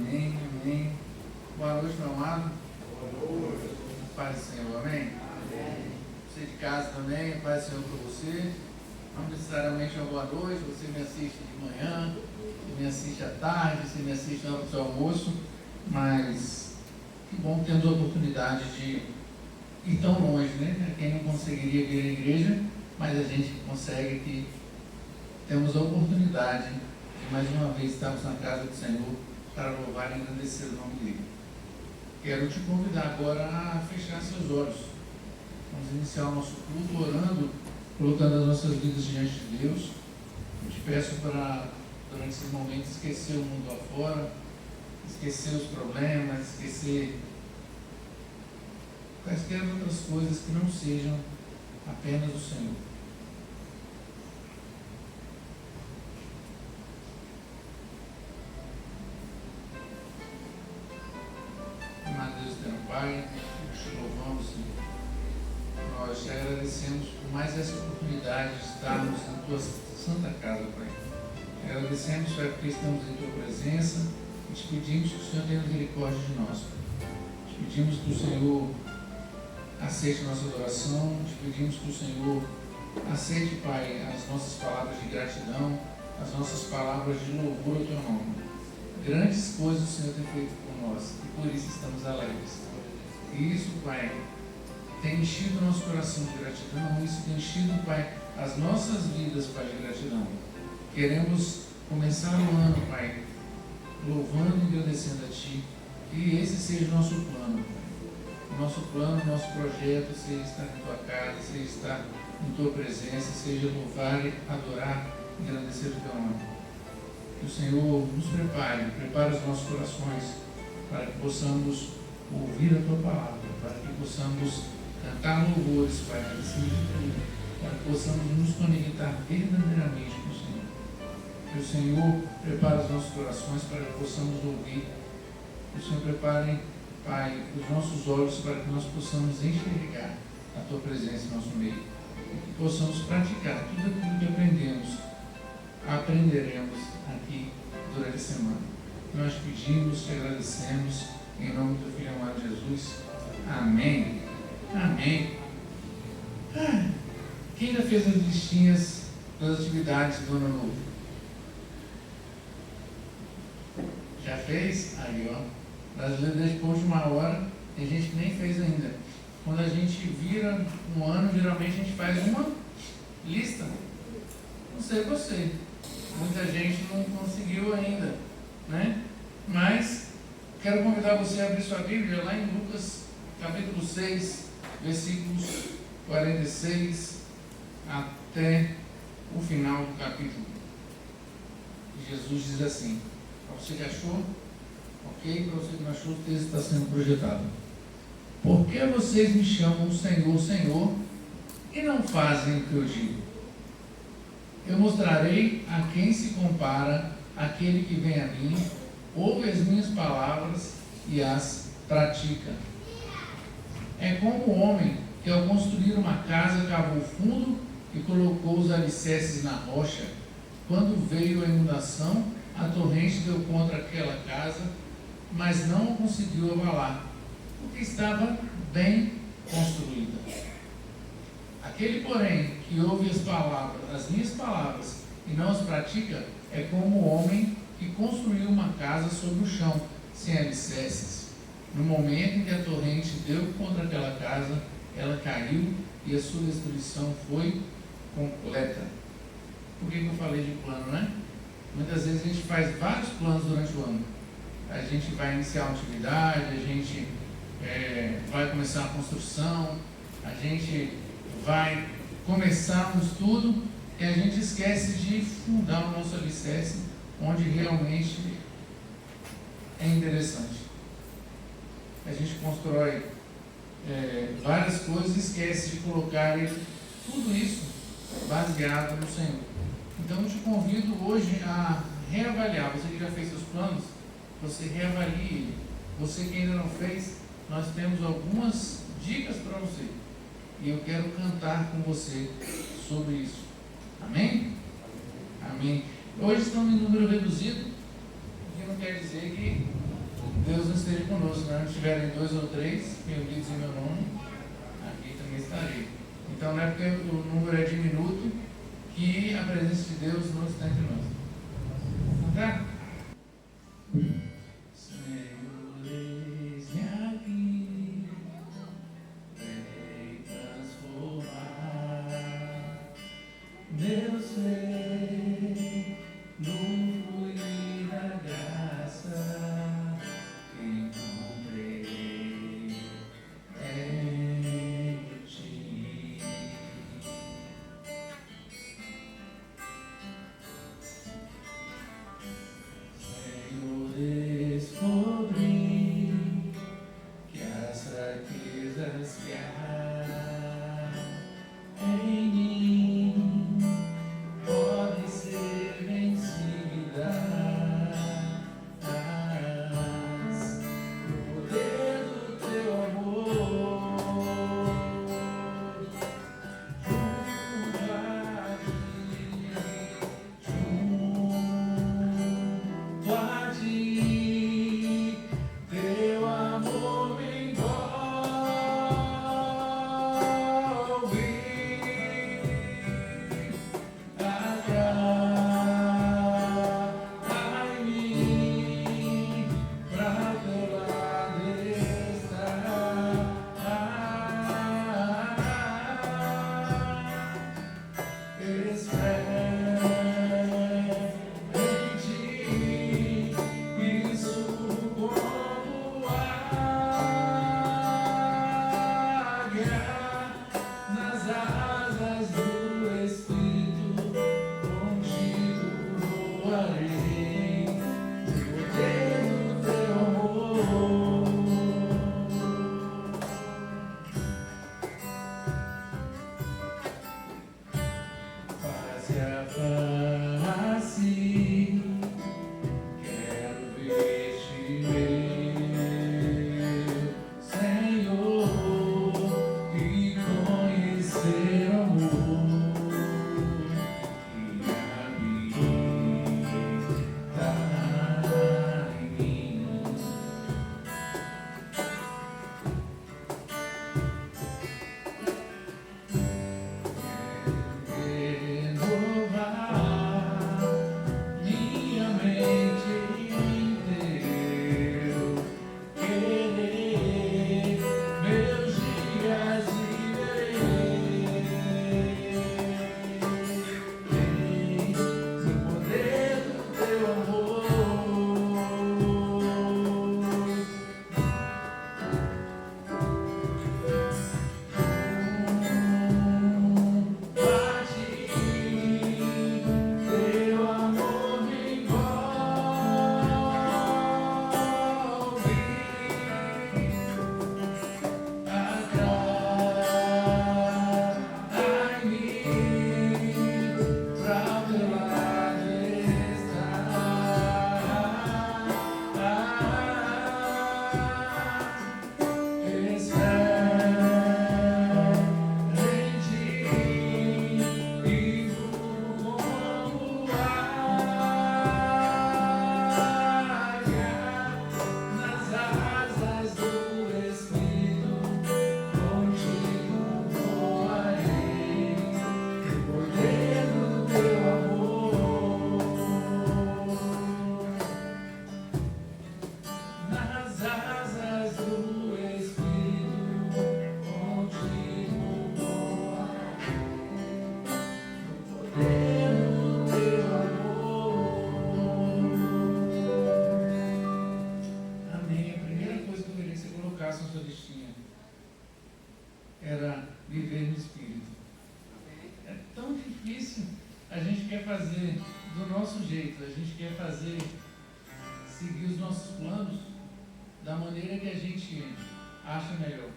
Amém, amém. Boa noite, meu amado. Boa noite. Paz do Senhor, amém? Amém. Você de casa também, paz do Senhor para você. Não necessariamente uma boa noite, você me assiste de manhã, você me assiste à tarde, você me assiste na hora do seu almoço, mas que bom que temos a oportunidade de ir tão longe, né? Quem não conseguiria vir à igreja, mas a gente consegue que temos a oportunidade de mais uma vez estarmos na casa do Senhor para louvar e engrandecer o nome dele. Quero te convidar agora a fechar seus olhos. Vamos iniciar o nosso culto orando, colocando as nossas vidas diante de Deus. Eu te peço para, durante esses momentos, esquecer o mundo afora, esquecer os problemas, esquecer quaisquer outras coisas que não sejam apenas o Senhor. Amado Deus e Deus Pai, nós te louvamos, Senhor. Nós te agradecemos por mais essa oportunidade de estarmos na tua santa casa, Pai. Agradecemos, Pai, porque estamos em tua presença e te pedimos que o Senhor tenha misericórdia de nós, Pai. Te pedimos que o Senhor aceite nossa adoração, te pedimos que o Senhor aceite, Pai, as nossas palavras de gratidão, as nossas palavras de louvor ao teu nome. Grandes coisas o Senhor tem feito por nós e por isso estamos alegres. E isso, Pai, tem enchido o nosso coração de gratidão, isso tem enchido, Pai, as nossas vidas, Pai, de gratidão. Queremos começar o ano, Pai, louvando e agradecendo a Ti, que esse seja o nosso plano, Pai. O nosso plano, o nosso projeto seja estar em Tua casa, seja estar em Tua presença, seja louvar, adorar e agradecer o Teu nome. Que o Senhor nos prepare os nossos corações para que possamos ouvir a Tua palavra, para que possamos cantar louvores, Pai, acima de tudo, para que possamos nos conectar verdadeiramente com o Senhor. Que o Senhor prepare os nossos corações para que possamos ouvir. Que o Senhor prepare, Pai, os nossos olhos para que nós possamos enxergar a Tua presença em nosso meio. E que possamos praticar tudo aquilo que aprenderemos aqui durante a semana. Nós pedimos, te agradecemos, em nome do Filho amado Jesus. Amém. Amém. Quem já fez as listinhas das atividades do ano novo? Já fez? Aí, ó. Brasileiro desde a última hora, tem gente que nem fez ainda. Quando a gente vira um ano, geralmente a gente faz uma lista. Não sei você. Muita gente não conseguiu ainda, né? Mas quero convidar você a abrir sua Bíblia lá em Lucas, capítulo 6, versículos 46 até o final do capítulo. Jesus diz assim: para você que achou, ok? Para você que não achou, o texto está sendo projetado. Por que vocês me chamam Senhor, Senhor, e não fazem o que eu digo? Eu mostrarei a quem se compara aquele que vem a mim, ouve as minhas palavras e as pratica. É como o homem que, ao construir uma casa, cavou fundo e colocou os alicerces na rocha. Quando veio a inundação, a torrente deu contra aquela casa, mas não conseguiu abalar, porque estava bem construída. Aquele, porém, que ouve as minhas palavras, e não as pratica, é como o homem que construiu uma casa sobre o chão, sem alicerces. No momento em que a torrente deu contra aquela casa, ela caiu e a sua destruição foi completa. Por que eu falei de plano, né? Muitas vezes a gente faz vários planos durante o ano. A gente vai iniciar uma atividade, a gente vai começar a construção, a gente vai começar um estudo e a gente esquece de fundar o nosso alicerce onde realmente é interessante. A gente constrói várias coisas e esquece de colocar tudo isso baseado no Senhor. Então eu te convido hoje a reavaliar. Você que já fez seus planos, você reavalie ele. Você que ainda não fez, nós temos algumas dicas para você. E eu quero cantar com você sobre isso. Amém? Amém. Hoje estamos em número reduzido, o que não quer dizer que Deus não esteja conosco, né? Se estiverem 2 ou 3 reunidos em meu nome, aqui também estarei. Então não é porque o número é diminuto que a presença de Deus não está entre nós. Não está? Senhor, eis-me aqui, vem transformar meu ser no fluir da graça que encontrei em ti. Senhor, descobri que as fraquezas que há em mim podem ser vencidas no poder do teu amor. Junto a ti, junto a ti, teu amor me envolve. Atrai em mim, pra teu lado estar. Experimente isso como águia nas asas do Espírito, contigo voarei no poder do teu amor. Face a face, quero ver-te, meu Senhor, e conhecer o amor que habita em mim. Renovar minha mente em teu querer, meus dias viverei no poder do teu amor. A ti, teu amor me envolve. Atrai em mim, pra teu lado nas asas do Espírito, contigo voarei no poder do teu amor. Nas asas do Espírito, contigo voarei no poder do teu amor. Amém. A primeira coisa que eu queria que você colocasse na sua listinha era viver no Espírito. É tão difícil. A gente quer fazer do nosso jeito, a gente quer fazer, seguir os nossos planos da maneira que a gente acha melhor.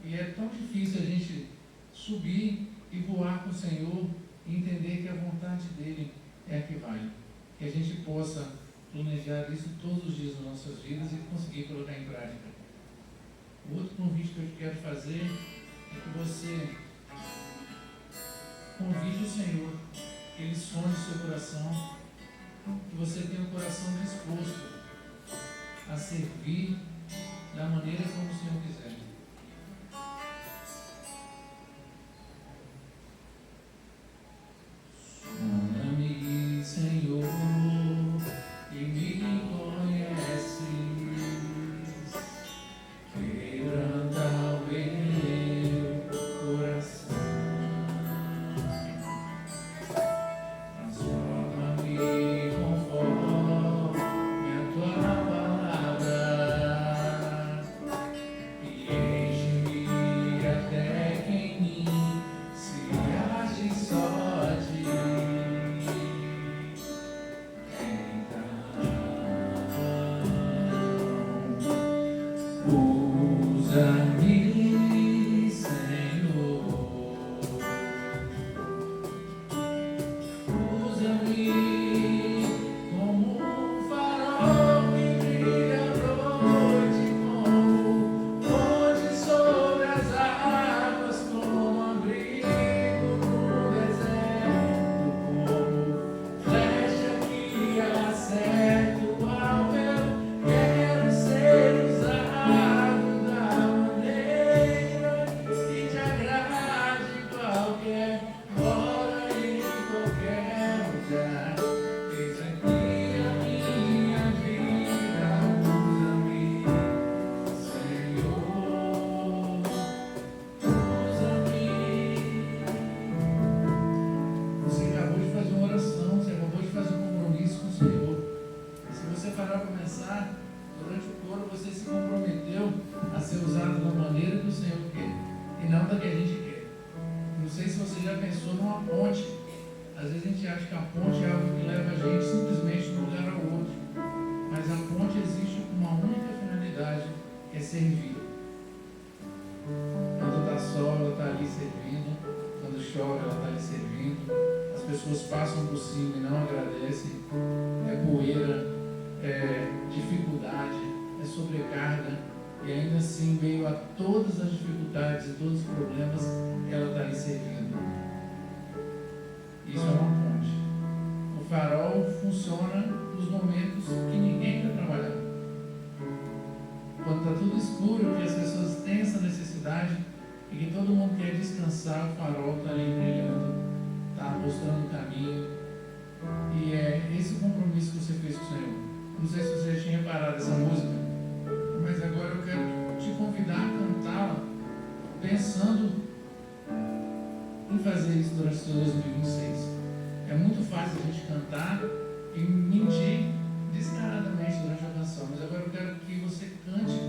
E é tão difícil a gente subir e voar com o Senhor e entender que a vontade dele é a que vale. Que a gente possa planejar isso todos os dias das nossas vidas e conseguir colocar em prática. O outro convite que eu quero fazer é que você convide o Senhor, que Ele sonhe o seu coração, que você tenha o coração disposto a servir da maneira como o Senhor quiser. Sonda-me, Senhor, e me conheces, quebranta o meu coração, transforma-me conforme a tua palavra e enche-me até que em mim se ache só de usa-me, Senhor, usa-me como um farol que brilha à noite, como ponte sobre as águas, como abrigo no deserto, como flecha que acerta o alvo. Eu quero ser usado da maneira que te agrade em qualquer hora e em qualquer lugar. Eis aqui a minha vida, usa-me, Senhor, usa-me. Você acabou de fazer uma oração, você acabou de fazer um compromisso com o Senhor. Se você parar para pensar, durante o coro você se comprometeu a ser usado da maneira que o Senhor quer e não da que a gente quer. Não sei se você já pensou numa ponte. Às vezes a gente acha que a ponte é algo que leva a gente simplesmente de um lugar ao outro. Mas a ponte existe com uma única finalidade, que é servir. Quando está sol, ela está ali servindo. Quando chove, ela está ali servindo. As pessoas passam por cima e não agradecem. É poeira, é dificuldade, é sobrecarga, e ainda assim, em meio a todas as dificuldades e todos os problemas, ela está ali servindo. Isso é uma ponte. O farol funciona nos momentos que ninguém quer trabalhar. Quando está tudo escuro, que as pessoas têm essa necessidade e que todo mundo quer descansar, o farol está ali brilhando, está mostrando o caminho. E é esse o compromisso que você fez com o Senhor. Não sei se você já tinha reparado essa música, mas agora eu quero te convidar a cantá-la pensando em fazer isso durante o seu 2026. É muito fácil a gente cantar e mentir descaradamente durante a canção, mas agora eu quero que você cante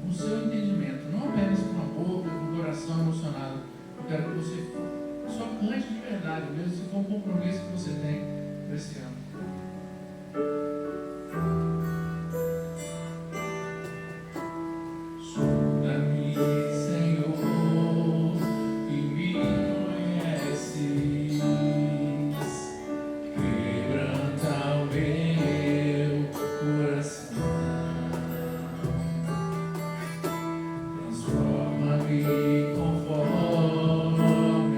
com o seu entendimento, não apenas com a boca, com o coração emocionado. Eu quero que você só cante de verdade, mesmo se for um compromisso que você tem para esse ano. Sonda-me, Senhor, e me conheces, quebranta o meu coração, transforma-me conforme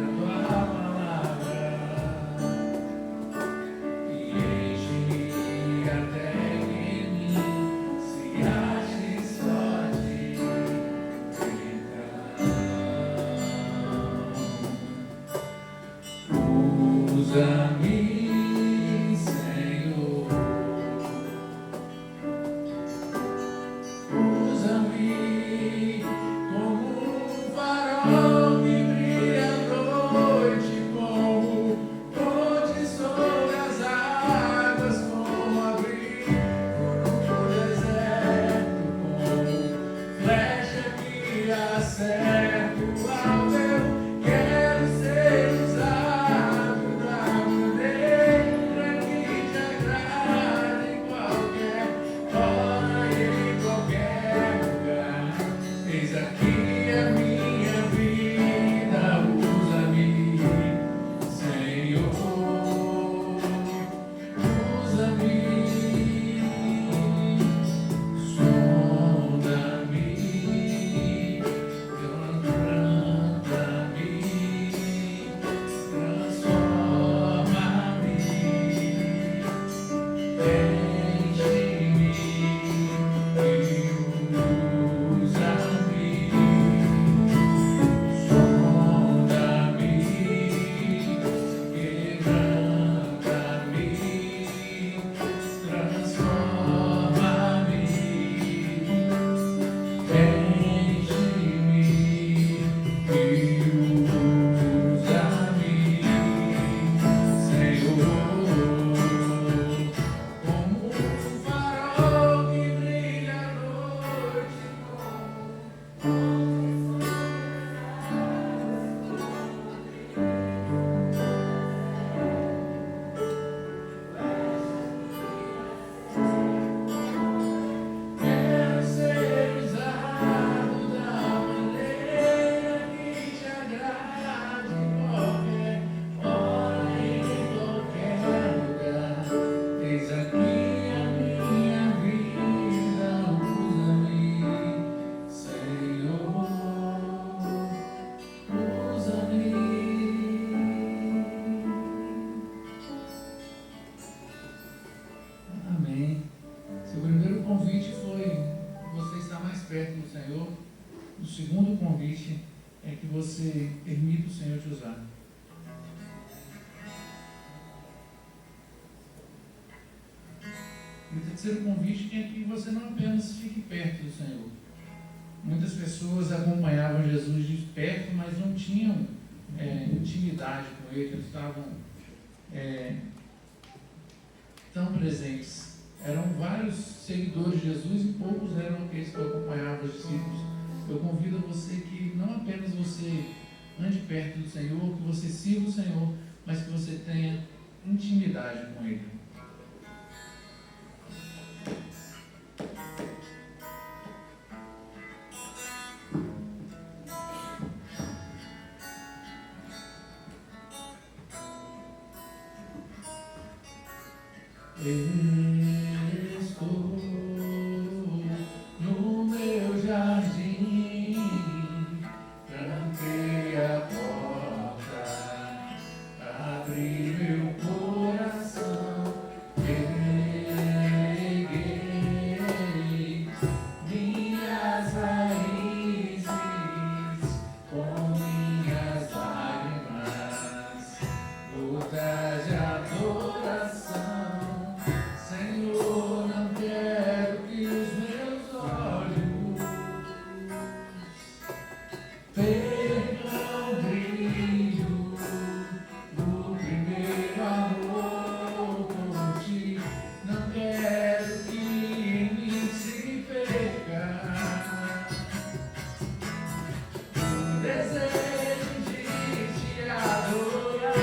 a tua palavra e enche-me até que em mim se ache só de perdão. Usa-me, Senhor, usa-me como um farol que brilha à noite, como ponte sobre as águas, como abrigo no deserto, como flecha que acerta o alvo. Eu quero ser usado da maneira que te agrada em qualquer hora e em qualquer lugar. Eis aqui a minha vida, usa-me, Senhor, usa-me, sonda-me, quebranta-me, transforma-me, enche-me perto do Senhor, o segundo convite é que você permita o Senhor te usar. E o terceiro convite é que você não apenas fique perto do Senhor. Muitas pessoas acompanhavam Jesus de perto, mas não tinham intimidade com Ele, eles estavam tão presentes. Eram vários seguidores de Jesus e poucos eram aqueles que acompanhavam os discípulos. Eu convido você que não apenas você ande perto do Senhor, que você sirva o Senhor, mas que você tenha intimidade com Ele. Estou no meu jardim, tranquei a porta, abri meu coração, reguei minhas raízes com minhas lágrimas, gotas de adoração. Senhor, não quero que os meus olhos percam o brilho do primeiro amor por ti. Não quero que em mim se perca o desejo de te adorar.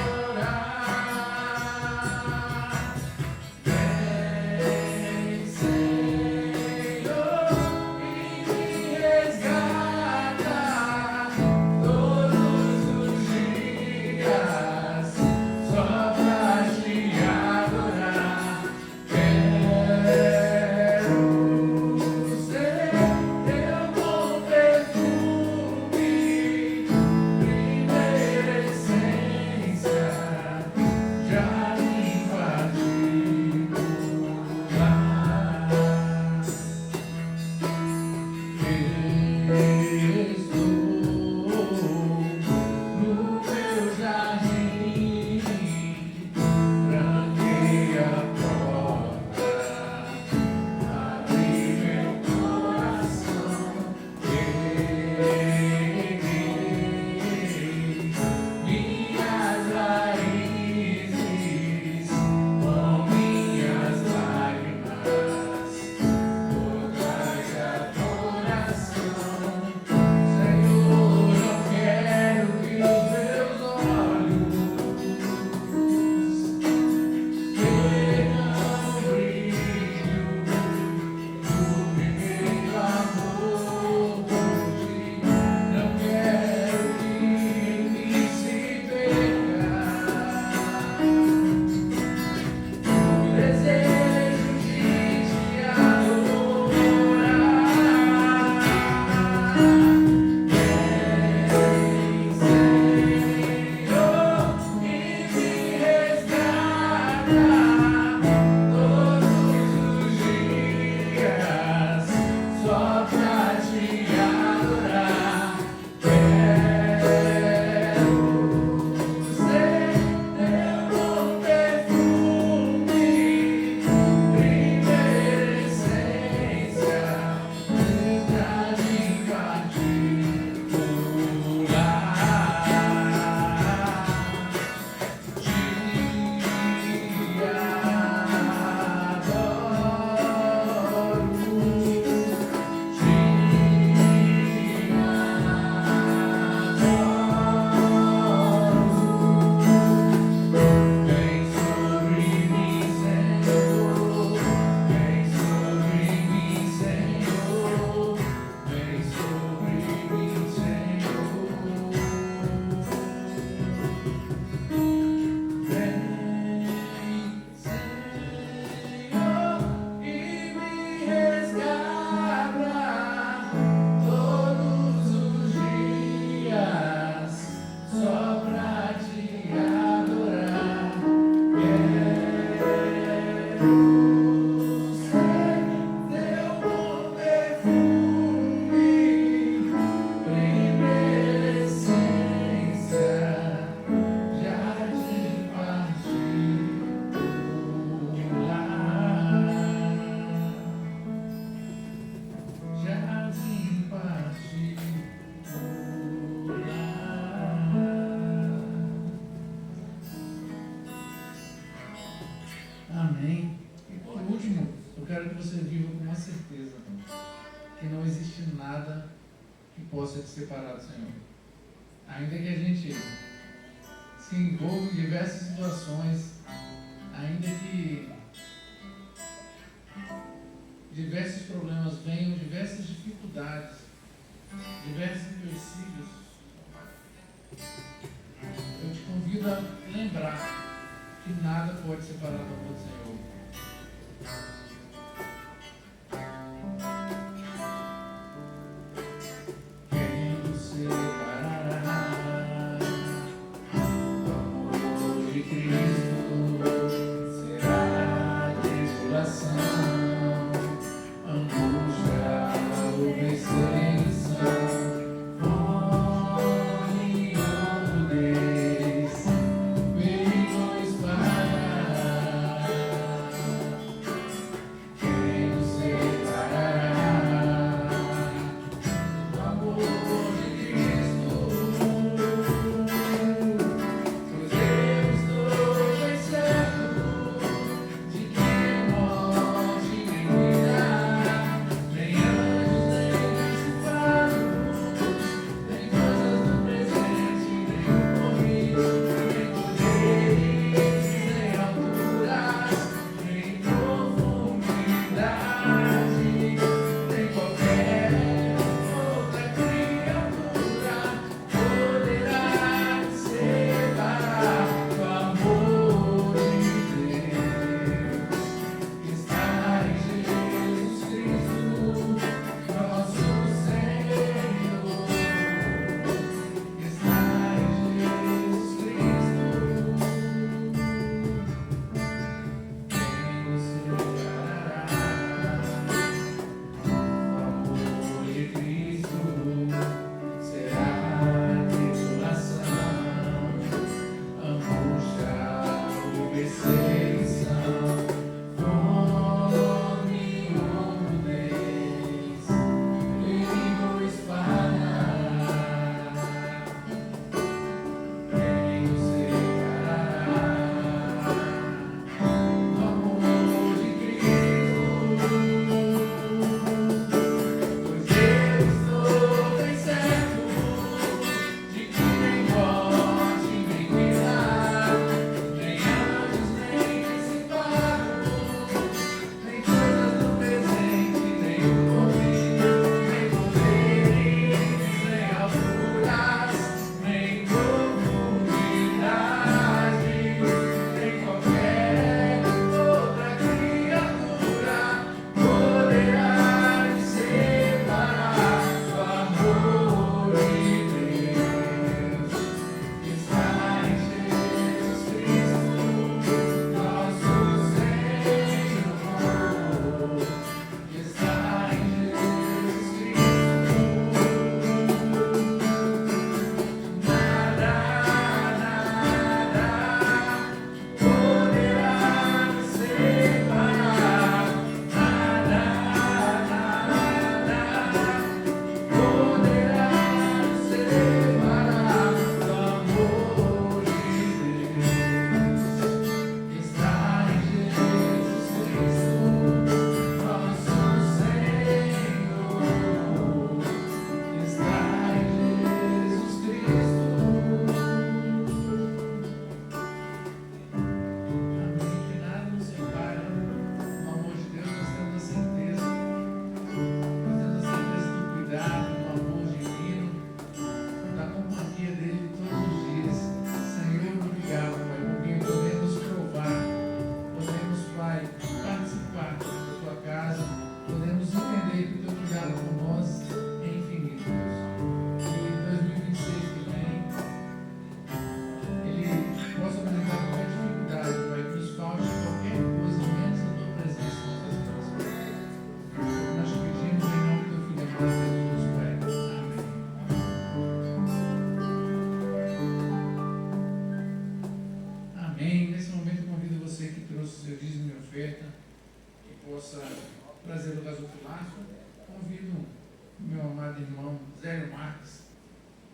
E por último, eu quero que você viva com uma certeza que não existe nada que possa te separar do Senhor. Ainda que a gente se envolva em diversas situações, ainda que diversos problemas venham, diversas dificuldades, diversos empecilhos, eu te convido a lembrar que nada pode separar do amor do Senhor. Quem nos separará do amor de Cristo? Será a tribulação, angústia ou perseguição?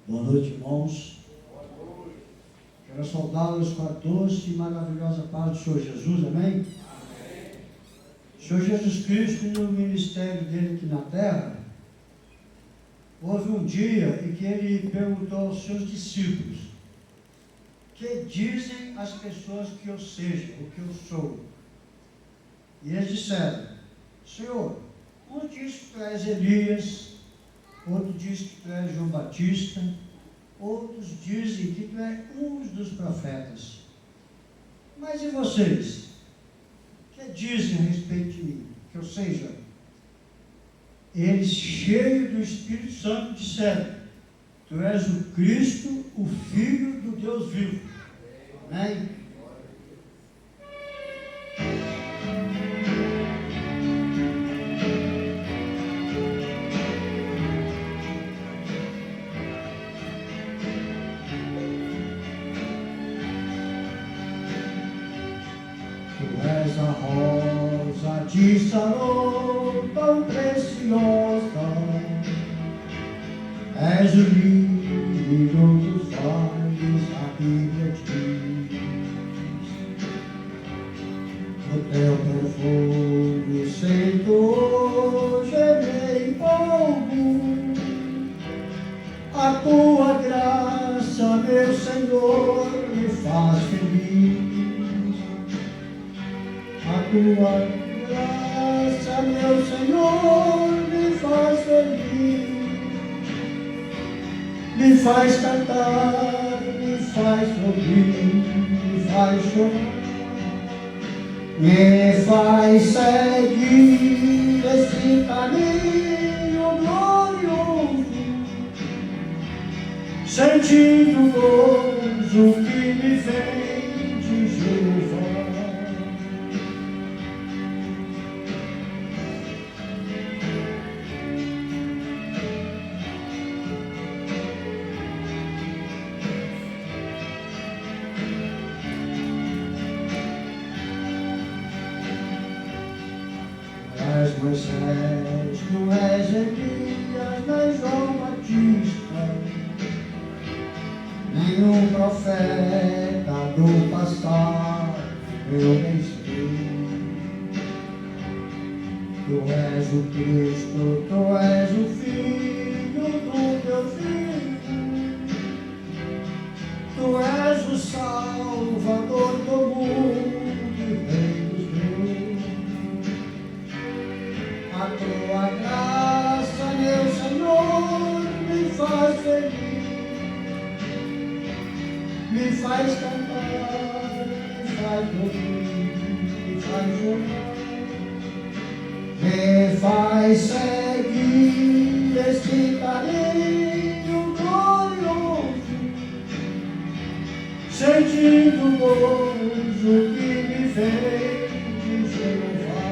Boa noite, irmãos. Quero saudá-los com a doce e maravilhosa paz do Senhor Jesus, amém? Senhor Jesus Cristo, no ministério dele aqui na terra, houve um dia em que ele perguntou aos seus discípulos: que dizem as pessoas que eu seja, o que eu sou? E eles disseram: Senhor, um diz que tu és Elias, outro diz que tu és João Batista, outros dizem que tu és um dos profetas. Mas e vocês? Que dizem a respeito de mim, que eu seja? Eles, cheios do Espírito Santo, disseram: tu és o Cristo, o Filho do Deus vivo. Amém? Tu és a rosa de Saron, tão preciosa, és o lírio dos vales, a Bíblia diz. O teu perfume sentou gemei pouco, a tua graça, meu Senhor, me faz feliz. A tua graça, meu Senhor, me faz feliz, me faz cantar, me faz sorrir, me faz chorar, me faz seguir esse caminho glorioso, sentindo o gozo que me vem de Jeová. Moisés, tu és Elias, nem João Batista, nenhum profeta do passado eu nem sei. Tu és o Cristo, tu és o Filho do teu Filho, tu és o Salvador do mundo e Rei dos reis. A tua graça, meu Senhor, me faz feliz, me faz cantar, me faz dormir, me faz chorar, me faz seguir esse caminho glorioso, sentindo o gozo que me vem de Jeová.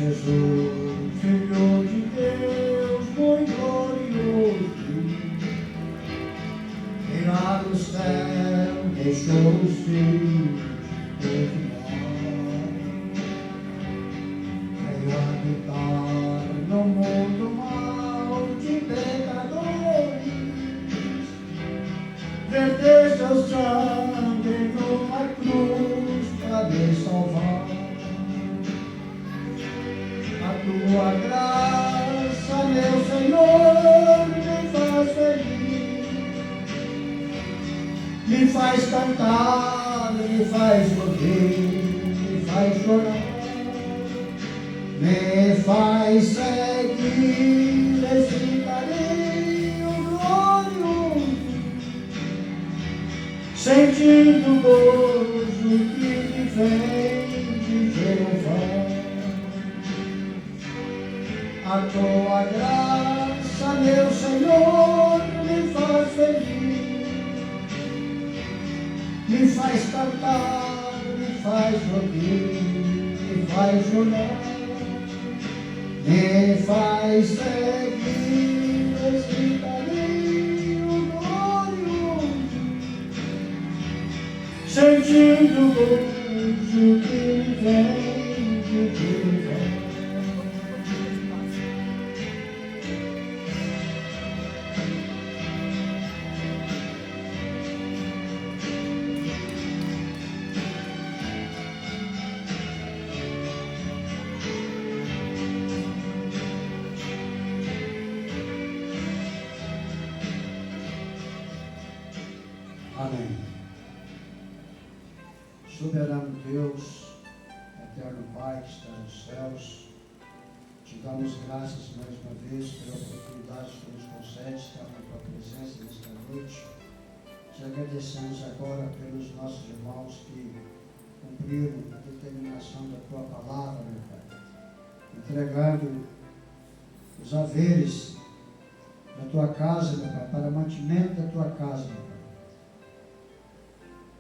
Jesus, Filho de Deus, muito glorioso, que lá no céu deixou os filhos por nós. Veio habitar no mundo mau de pecadores, verter seu sangue numa cruz para me salvar. Tua graça, meu Senhor, me faz feliz, me faz cantar, me faz sorrir, me faz chorar, me faz seguir esse caminho glorioso, sentindo o gozo que me vem de Jeová. A tua graça, meu Senhor, me faz feliz, me faz cantar, me faz sorrir, me faz chorar, me faz seguir esse caminho glorioso, sentindo o o que vem, o que vem. Amém. Soberano Deus, eterno Pai que está nos céus, te damos graças mais uma vez pela oportunidade que nos concede estar na tua presença nesta noite. Te agradecemos agora pelos nossos irmãos que cumpriram a determinação da tua palavra, meu Pai, entregando os haveres da tua casa, meu Pai, para mantimento da tua casa, meu Pai.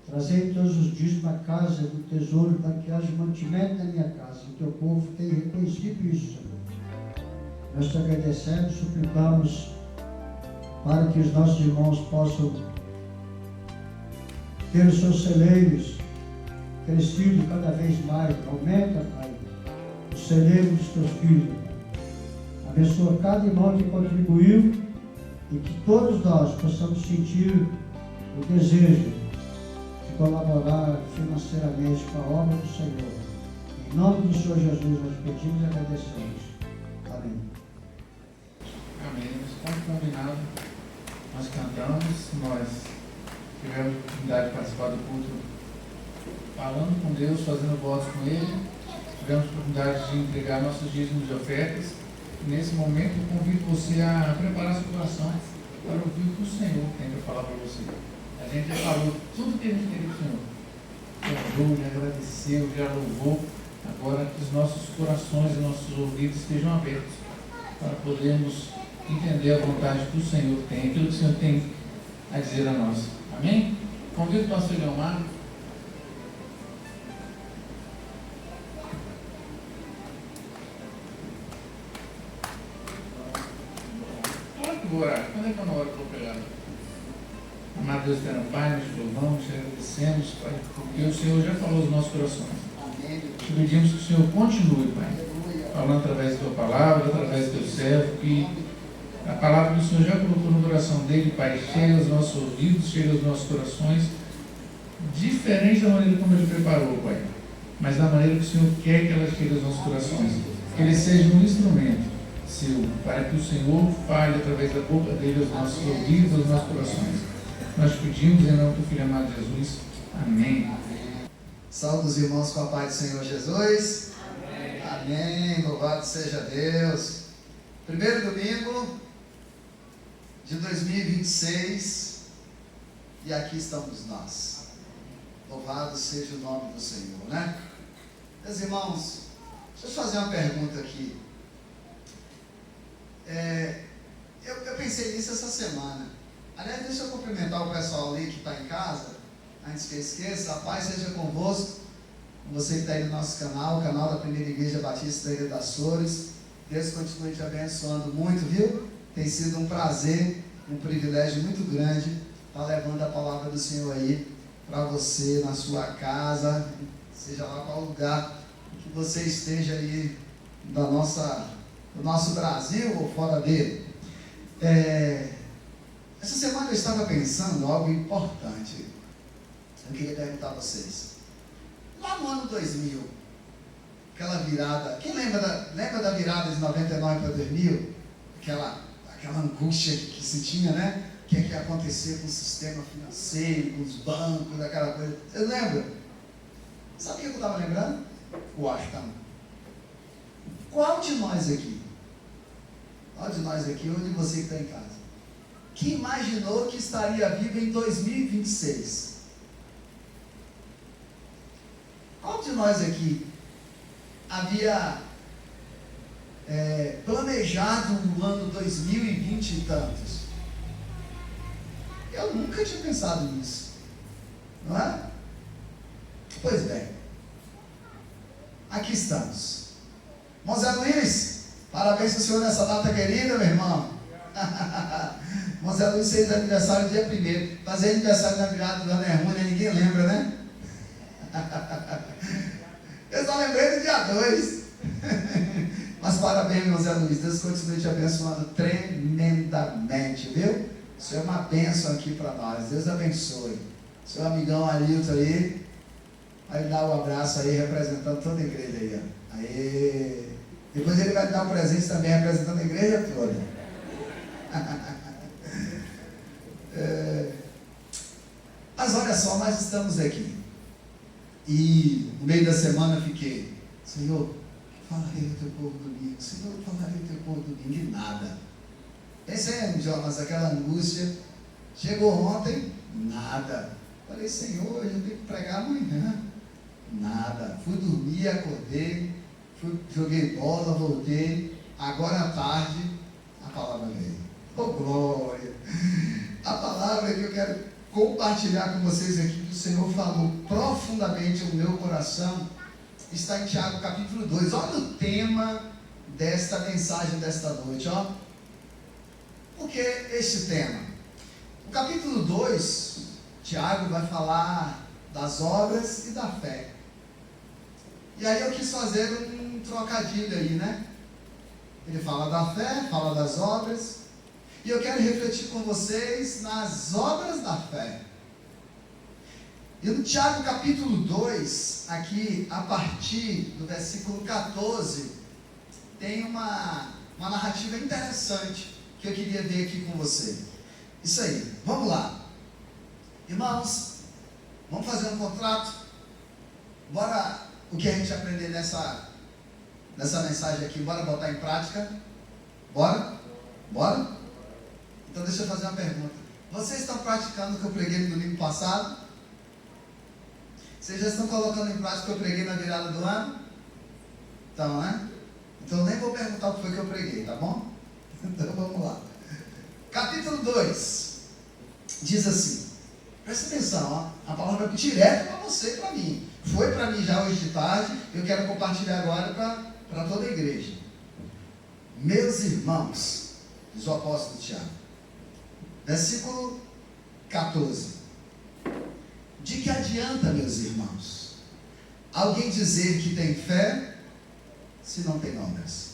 Trazei todos os dias na casa do tesouro para que haja mantimento na minha casa. O teu povo tem reconhecido isso, Senhor. Nós te agradecemos, suplicamos para que os nossos irmãos possam ter os seus celeiros crescido cada vez mais. Aumenta, Pai, o celeiro dos teus filhos. Abençoa cada irmão que contribuiu e que todos nós possamos sentir o desejo colaborar financeiramente com a obra do Senhor. Em nome do Senhor Jesus, nós pedimos e agradecemos. Amém. Amém. Como combinado, nós cantamos, nós tivemos a oportunidade de participar do culto falando com Deus, fazendo votos com Ele, tivemos a oportunidade de entregar nossos dízimos de ofertas. Nesse momento, eu convido você a preparar seu coração para ouvir o que o Senhor tem para falar para você. A gente já falou tudo que a gente queria do Senhor. Já orou, já agradeceu, já louvou. Agora que os nossos corações e nossos ouvidos estejam abertos para podermos entender a vontade que o Senhor tem, aquilo que o Senhor tem a dizer a nós. Amém? Convido o pastor Leomar. Olha que vou orar. Quando é que eu não oro para o pregado? Amado Deus, eterno Pai, nós te louvamos, te agradecemos, Pai, porque o Senhor já falou aos nossos corações. Te pedimos que o Senhor continue, Pai, falando através da tua palavra, através do teu servo, que a palavra que o Senhor já colocou no coração dele, Pai, chegue aos nossos ouvidos, chegue aos nossos corações, diferente da maneira como ele preparou, Pai, mas da maneira que o Senhor quer que ela chegue aos nossos corações. Que ele seja um instrumento seu, para que o Senhor fale através da boca dele aos nossos ouvidos, aos nossos corações. Nós pedimos em nome do Filho amado Jesus. Amém. Saúde os irmãos com a paz do Senhor Jesus. Amém. Amém. Louvado seja Deus. Primeiro domingo de 2026 e aqui estamos nós. Louvado seja o nome do Senhor, né? Meus irmãos, deixa eu fazer uma pergunta aqui. Eu pensei nisso essa semana. Aliás, deixa eu cumprimentar o pessoal ali que está em casa, antes que eu esqueça. A paz seja convosco, com você que está aí no nosso canal, o canal da Primeira Igreja Batista da Ilha das Flores. Deus continue te abençoando muito, viu? Tem sido um prazer, um privilégio muito grande estar levando a palavra do Senhor aí para você, na sua casa, seja lá qual lugar que você esteja aí do nosso Brasil ou fora dele. Essa semana eu estava pensando em algo importante. Eu queria perguntar a vocês. Lá no ano 2000, aquela virada, quem lembra da virada de 99 para 2000? Aquela angústia que se tinha, né? O que é que ia acontecer com o sistema financeiro, com os bancos, aquela coisa. Vocês lembram? Sabe o que eu estava lembrando? O Ashton. Qual de nós aqui, ou de você que está em casa, que imaginou que estaria vivo em 2026? Qual de nós aqui havia planejado o ano 2020 e tantos? Eu nunca tinha pensado nisso, não é? Pois bem, aqui estamos. Irmão Zé Luiz, parabéns para o senhor nessa data querida, meu irmão. Irmão Zé Luiz fez aniversário dia 1º. Fazer aniversário na virada do ano é ruim, né? Ninguém lembra, né? dia 2. Mas parabéns, meu Zé Luiz. Deus continue te abençoando tremendamente, viu? O senhor é uma bênção aqui para nós. Deus abençoe. Seu amigão Alilton aí, vai dar um abraço aí, representando toda a igreja aí, ó. Aê. Depois ele vai dar um presente também, representando a igreja toda. Mas olha só, nós estamos aqui. E no meio da semana eu fiquei, Senhor, falarei o teu povo domingo. Senhor, falarei o teu povo domingo. E nada. Pensei, Jonas, aquela angústia. Chegou ontem, nada. Falei, Senhor, eu tenho que pregar amanhã. Nada. Fui dormir, acordei, joguei bola, voltei. Agora à tarde, a palavra veio. Oh, glória! A palavra que eu quero compartilhar com vocês aqui, que o Senhor falou profundamente no meu coração, está em Tiago capítulo 2. Olha o tema desta mensagem desta noite, ó. Por que este tema? O capítulo 2, Tiago vai falar das obras e da fé. E aí eu quis fazer um trocadilho aí, né? Ele fala da fé, fala das obras, e eu quero refletir com vocês nas obras da fé. E no Tiago capítulo 2, aqui a partir do versículo 14, tem uma narrativa interessante que eu queria ver aqui com você. Isso aí, vamos lá. Irmãos, vamos fazer um contrato? Bora, o que a gente aprender nessa mensagem aqui, bora botar em prática? Bora? Bora? Então deixa eu fazer uma pergunta. Vocês estão praticando o que eu preguei no domingo passado? Vocês já estão colocando em prática o que eu preguei na virada do ano? Então, né? Então eu nem vou perguntar o que foi que eu preguei, tá bom? Então vamos lá. Capítulo 2 diz assim, presta atenção, ó, a palavra é direto para você e para mim. Foi para mim já hoje de tarde, eu quero compartilhar agora para toda a igreja. Meus irmãos, diz o apóstolo Tiago, versículo 14: de que adianta, meus irmãos, alguém dizer que tem fé se não tem obras?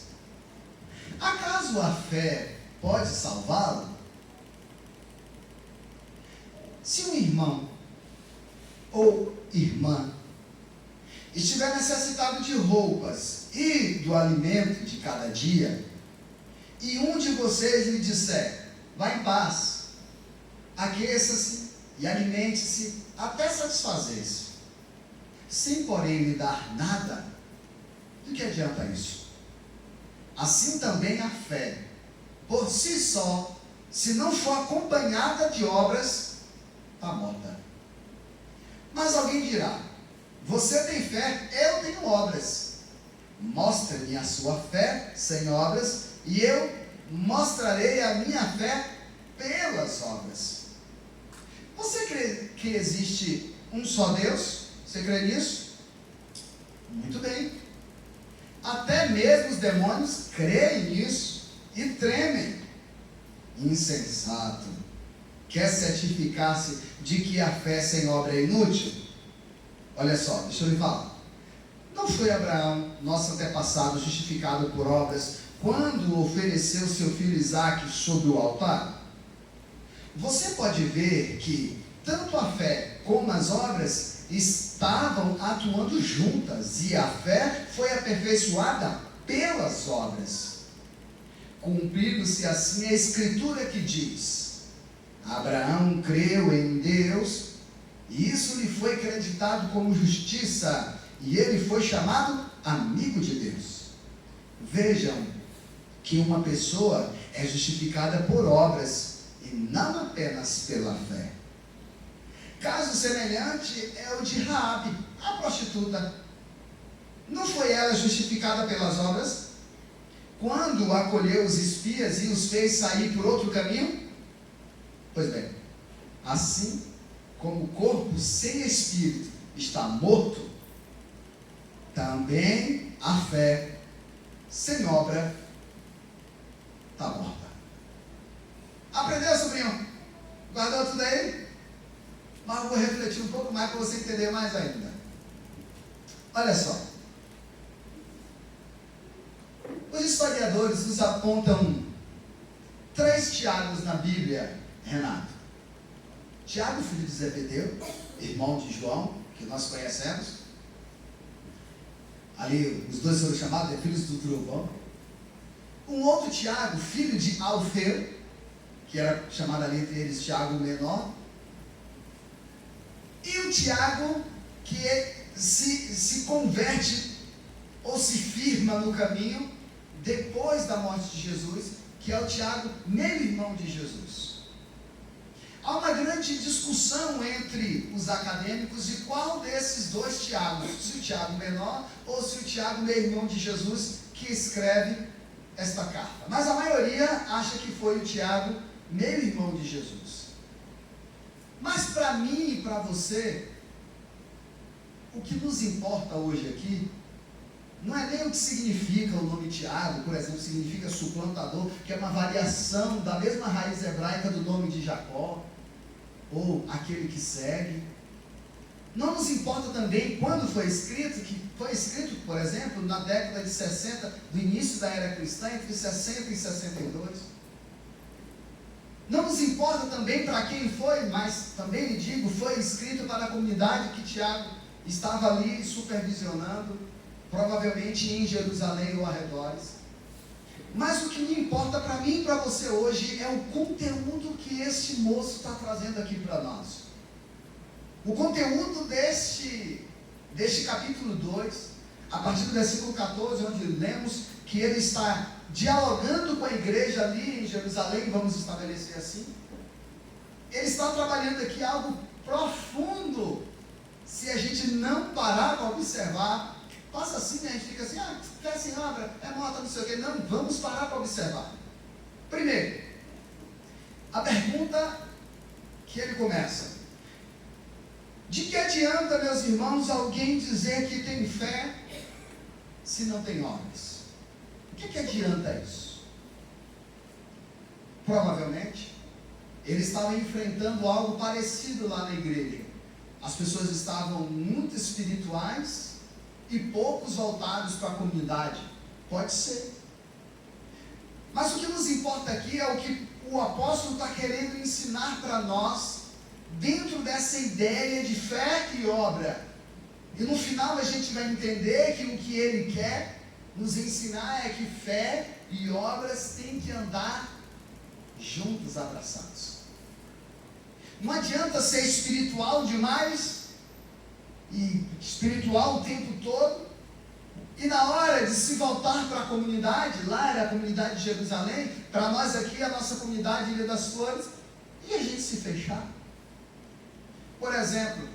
Acaso a fé pode salvá-lo? Se um irmão ou irmã estiver necessitado de roupas e do alimento de cada dia, e um de vocês lhe disser, vá em paz, aqueça-se e alimente-se até satisfazer-se, sem porém lhe dar nada, de que adianta isso? Assim também a fé, por si só, se não for acompanhada de obras, está morta. Mas alguém dirá, você tem fé, eu tenho obras. Mostre-me a sua fé sem obras, e eu mostrarei a minha fé pelas obras. Você crê que existe um só Deus? Você crê nisso? Muito bem. Até mesmo os demônios creem nisso e tremem. Insensato. Quer certificar-se de que a fé sem obra é inútil? Olha só, deixa eu lhe falar. Não foi Abraão, nosso antepassado, justificado por obras, quando ofereceu seu filho Isaque sobre o altar? Você pode ver que tanto a fé como as obras estavam atuando juntas, e a fé foi aperfeiçoada pelas obras. Cumprindo-se assim a escritura que diz, Abraão creu em Deus, e isso lhe foi acreditado como justiça, e ele foi chamado amigo de Deus. Vejam que uma pessoa é justificada por obras, e não apenas pela fé. Caso semelhante é o de Raabe, a prostituta. Não foi ela justificada pelas obras, quando acolheu os espias e os fez sair por outro caminho? Pois bem, assim como o corpo sem espírito está morto, também a fé sem obra está morta. Aprendeu, sobrinho? Guardou tudo aí? Mas eu vou refletir um pouco mais para você entender mais ainda. Olha só. historiadores nos apontam 3 Tiagos na Bíblia, Renato. Tiago, filho de Zebedeu, irmão de João, que nós conhecemos. Ali, os dois foram chamados de filhos do trovão. Um outro Tiago, filho de Alfeu, que era chamado ali entre eles Tiago menor. E o Tiago que se converte ou se firma no caminho depois da morte de Jesus, que é o Tiago, meio irmão de Jesus. Há uma grande discussão entre os acadêmicos de qual desses 2 Tiagos, se o Tiago menor ou se o Tiago, meio irmão de Jesus, que escreve esta carta. Mas a maioria acha que foi o Tiago, meio irmão de Jesus. Mas para mim e para você, o que nos importa hoje aqui não é nem o que significa o nome Tiago. Por exemplo, significa suplantador, que é uma variação da mesma raiz hebraica do nome de Jacó, ou aquele que segue. Não nos importa também quando foi escrito, que foi escrito, por exemplo, na década de 60, do início da era cristã, entre 60 e 62. Não nos importa também para quem foi, mas também lhe digo, foi escrito para a comunidade que Tiago estava ali supervisionando, provavelmente em Jerusalém ou arredores. Mas o que me importa para mim e para você hoje é o conteúdo que este moço está trazendo aqui para nós. O conteúdo deste capítulo 2, a partir do versículo 14, onde lemos que ele está dialogando com a igreja ali em Jerusalém, vamos estabelecer assim. Ele está trabalhando aqui algo profundo, se a gente não parar para observar. Passa assim, né? A gente fica assim, fé sem obra, é morta, não sei o quê. Não, vamos parar para observar. Primeiro, a pergunta que ele começa: de que adianta, meus irmãos, alguém dizer que tem fé se não tem obras? O que adianta isso? Provavelmente, ele estava enfrentando algo parecido lá na igreja. As pessoas estavam muito espirituais e poucos voltados para a comunidade. Pode ser. Mas o que nos importa aqui é o que o apóstolo está querendo ensinar para nós, dentro dessa ideia de fé e obra. E no final a gente vai entender que o que ele quer nos ensinar é que fé e obras têm que andar juntos, abraçados. Não adianta ser espiritual demais e espiritual o tempo todo, e na hora de se voltar para a comunidade, lá era a comunidade de Jerusalém, para nós aqui a nossa comunidade Ilha das Flores, e a gente se fechar. Por exemplo,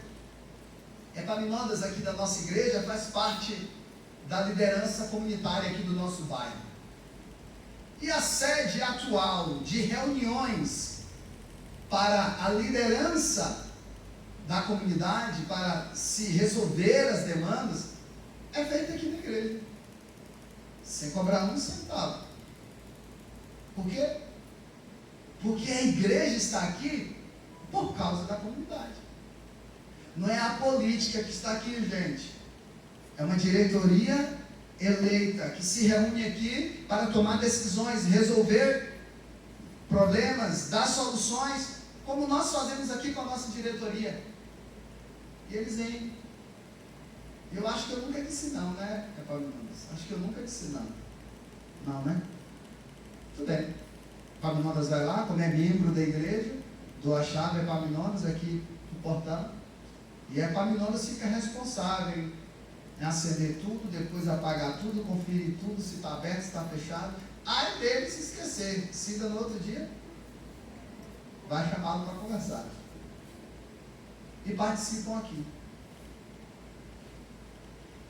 Epaminondas aqui da nossa igreja faz parte da liderança comunitária aqui do nosso bairro. E a sede atual de reuniões para a liderança da comunidade, para se resolver as demandas, é feita aqui na igreja, sem cobrar um centavo. Por quê? Porque a igreja está aqui por causa da comunidade. Não é a política que está aqui, gente. É uma diretoria eleita que se reúne aqui para tomar decisões, resolver problemas, dar soluções, como nós fazemos aqui com a nossa diretoria. E eles vêm. Eu acho que eu nunca disse não, né, Epaminondas? Acho que eu nunca disse não. Não, né? Tudo bem. Epaminondas vai lá, como é membro da igreja, dou a chave a Epaminondas aqui no portão. E a Epaminondas fica responsável em acender tudo, depois apagar tudo, conferir tudo, se está aberto, se está fechado. Aí dele se esquecer. Se no outro dia, vai chamá-lo para conversar. E participam aqui.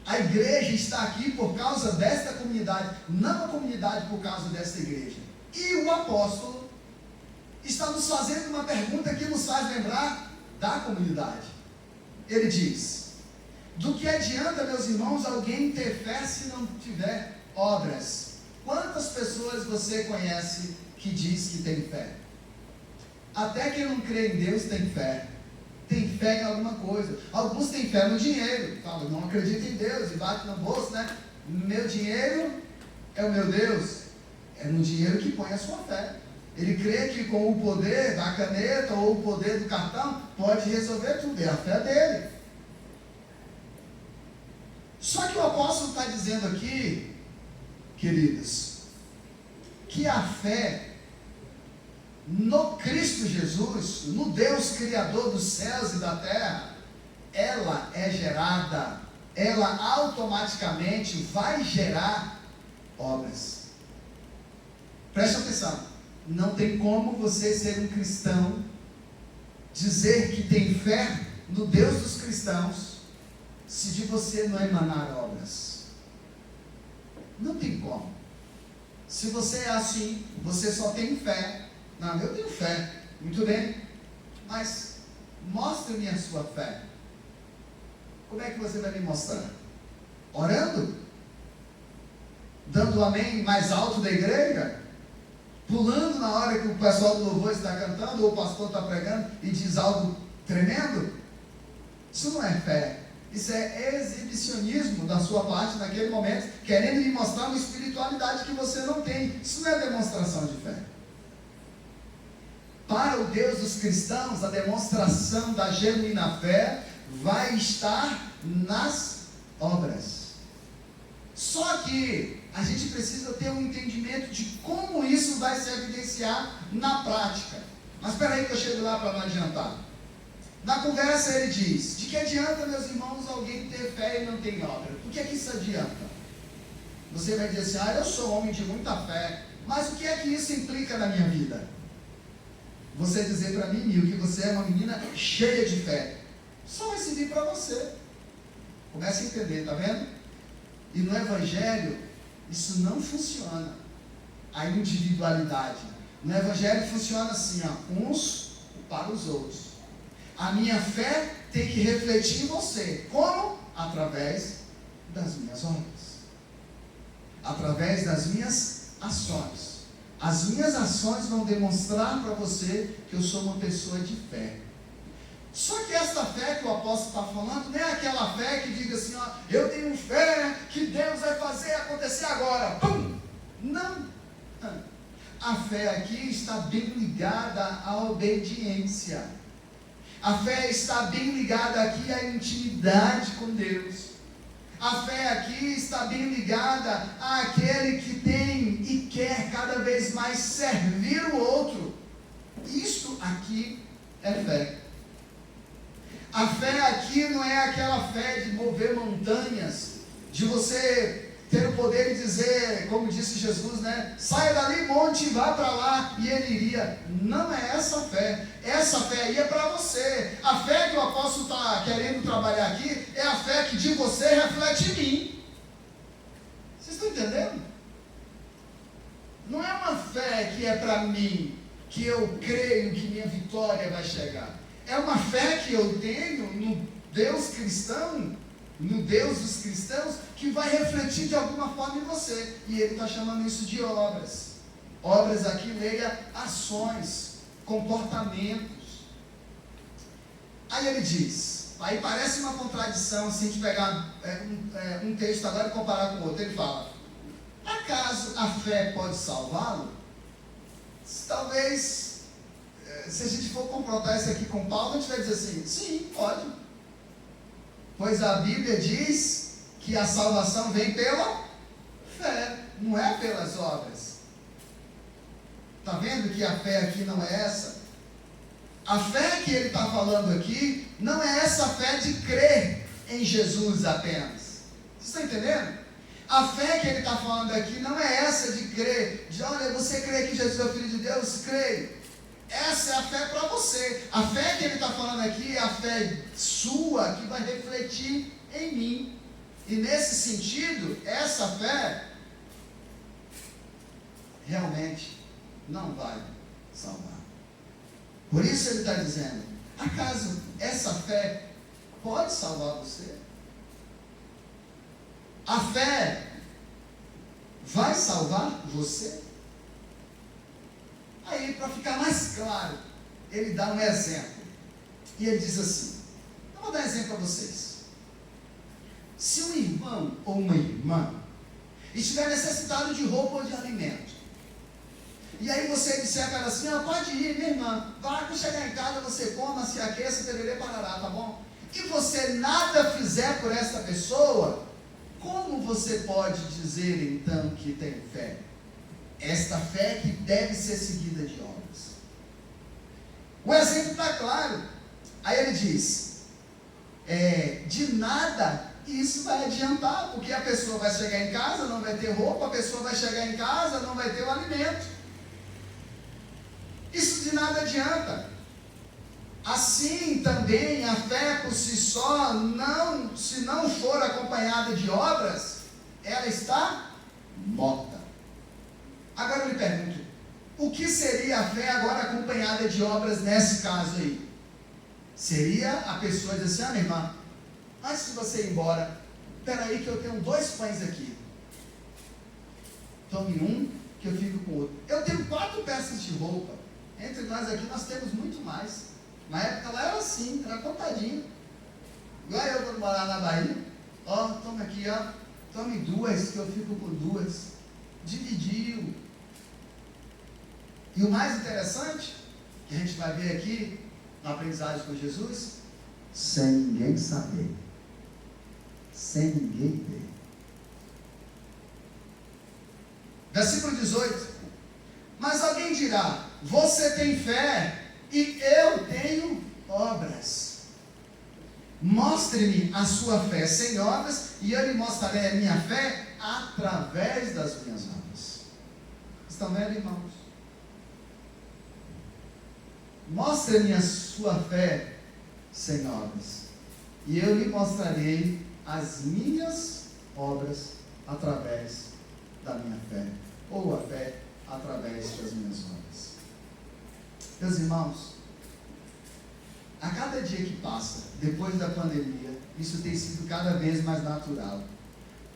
A igreja está aqui por causa desta comunidade, não a comunidade por causa desta igreja. E o apóstolo está nos fazendo uma pergunta que nos faz lembrar da comunidade. Ele diz: do que adianta, meus irmãos, alguém ter fé se não tiver obras? Quantas pessoas você conhece que diz que tem fé? Até quem não crê em Deus tem fé. Tem fé em alguma coisa. Alguns têm fé no dinheiro. Falam, não acredito em Deus, e bate no bolso, né? Meu dinheiro é o meu Deus. É no dinheiro que põe a sua fé. Ele crê que com o poder da caneta ou o poder do cartão pode resolver tudo. É a fé dele. Só que o apóstolo está dizendo aqui, queridos, que a fé no Cristo Jesus, no Deus Criador dos céus e da terra, ela é gerada, ela automaticamente vai gerar obras. Preste atenção, não tem como você ser um cristão, dizer que tem fé no Deus dos cristãos, se de você não emanar obras. Não tem como. Se você é assim, você só tem fé. Não, eu tenho fé, muito bem, mas mostre-me a sua fé. Como é que você vai me mostrar? Orando? Dando amém mais alto da igreja? Pulando na hora que o pessoal do louvor está cantando, ou o pastor está pregando e diz algo tremendo? Isso não é fé. Isso é exibicionismo da sua parte naquele momento, querendo lhe mostrar uma espiritualidade que você não tem. Isso não é demonstração de fé. Para o Deus dos cristãos, a demonstração da genuína fé vai estar nas obras. Só que a gente precisa ter um entendimento de como isso vai se evidenciar na prática. Mas espera aí que eu chego lá para não adiantar. Na conversa ele diz: de que adianta, meus irmãos, alguém ter fé e não ter obra? Por que isso adianta? Você vai dizer assim: eu sou homem de muita fé, mas o que é que isso implica na minha vida? Você dizer para mim, Nil, que você é uma menina cheia de fé, só vai servir para você. Comece a entender, tá vendo? E no Evangelho, isso não funciona. A individualidade. No Evangelho funciona assim, uns para os outros. A minha fé tem que refletir em você. Como? Através das minhas obras. Através das minhas ações. As minhas ações vão demonstrar para você que eu sou uma pessoa de fé. Só que essa fé que o apóstolo está falando, não é aquela fé que diga assim, eu tenho fé que Deus vai fazer acontecer agora. Pum! Não. A fé aqui está bem ligada à obediência. A fé está bem ligada aqui à intimidade com Deus. A fé aqui está bem ligada àquele que tem e quer cada vez mais servir o outro. Isto aqui é fé. A fé aqui não é aquela fé de mover montanhas, de você ter o poder de dizer, como disse Jesus, né? Saia dali, monte, e vá para lá, e ele iria. Não é essa fé. Essa fé aí é para você. A fé que o apóstolo está querendo trabalhar aqui é a fé que de você reflete em mim. Vocês estão entendendo? Não é uma fé que é para mim, que eu creio que minha vitória vai chegar. É uma fé que eu tenho no Deus cristão, no Deus dos cristãos, que vai refletir de alguma forma em você. E ele está chamando isso de obras. Obras aqui, leia ações, comportamentos. Aí ele diz, aí parece uma contradição, se a gente pegar um texto agora e comparar com o outro. Ele fala, acaso a fé pode salvá-lo? Talvez, se a gente for confrontar isso aqui com Paulo, a gente vai dizer assim, sim, pode. Pois a Bíblia diz que a salvação vem pela fé, não é pelas obras. Está vendo que a fé aqui não é essa? A fé que ele está falando aqui não é essa fé de crer em Jesus apenas. Vocês estão entendendo? A fé que ele está falando aqui não é essa de crer, de olha, você crê que Jesus é o Filho de Deus? Creio. Essa é a fé para você. A fé que ele está falando aqui é a fé sua que vai refletir em mim. E nesse sentido, essa fé realmente não vai salvar. Por isso ele está dizendo, acaso essa fé pode salvar você? A fé vai salvar você? Aí, para ficar mais claro, ele dá um exemplo. E ele diz assim, eu vou dar um exemplo para vocês. Se um irmão ou uma irmã estiver necessitado de roupa ou de alimento, e aí você disser para ela assim, pode ir, minha irmã, vai, quando chegar em casa você coma, se aqueça, tererê, parará, tá bom? E você nada fizer por essa pessoa, como você pode dizer então que tem fé? Esta fé que deve ser seguida de obras. O exemplo está claro. Aí ele diz, de nada isso vai adiantar, porque a pessoa vai chegar em casa, não vai ter roupa, a pessoa vai chegar em casa, não vai ter o alimento. Isso de nada adianta. Assim também a fé por si só, se não for acompanhada de obras, ela está morta. Agora eu lhe pergunto, o que seria a fé agora acompanhada de obras nesse caso aí? Seria a pessoa dizer assim, minha irmã, antes de você ir embora, espera aí que eu tenho 2 pães aqui. Tome um, que eu fico com o outro. Eu tenho 4 peças de roupa. Entre nós aqui, nós temos muito mais. Na época lá era assim, era contadinho. Igual eu quando morar na Bahia. Toma aqui, tome 2, que eu fico com 2. Dividiu. E o mais interessante, que a gente vai ver aqui, na aprendizagem com Jesus, sem ninguém saber. Sem ninguém ver. Versículo 18. Mas alguém dirá, você tem fé e eu tenho obras. Mostre-me a sua fé sem obras e eu lhe mostrarei a minha fé através das minhas obras. Estão vendo, irmãos? Mostre-me a sua fé sem obras e eu lhe mostrarei as minhas obras através da minha fé, ou a fé através das minhas obras. Meus irmãos, a cada dia que passa, depois da pandemia, isso tem sido cada vez mais natural.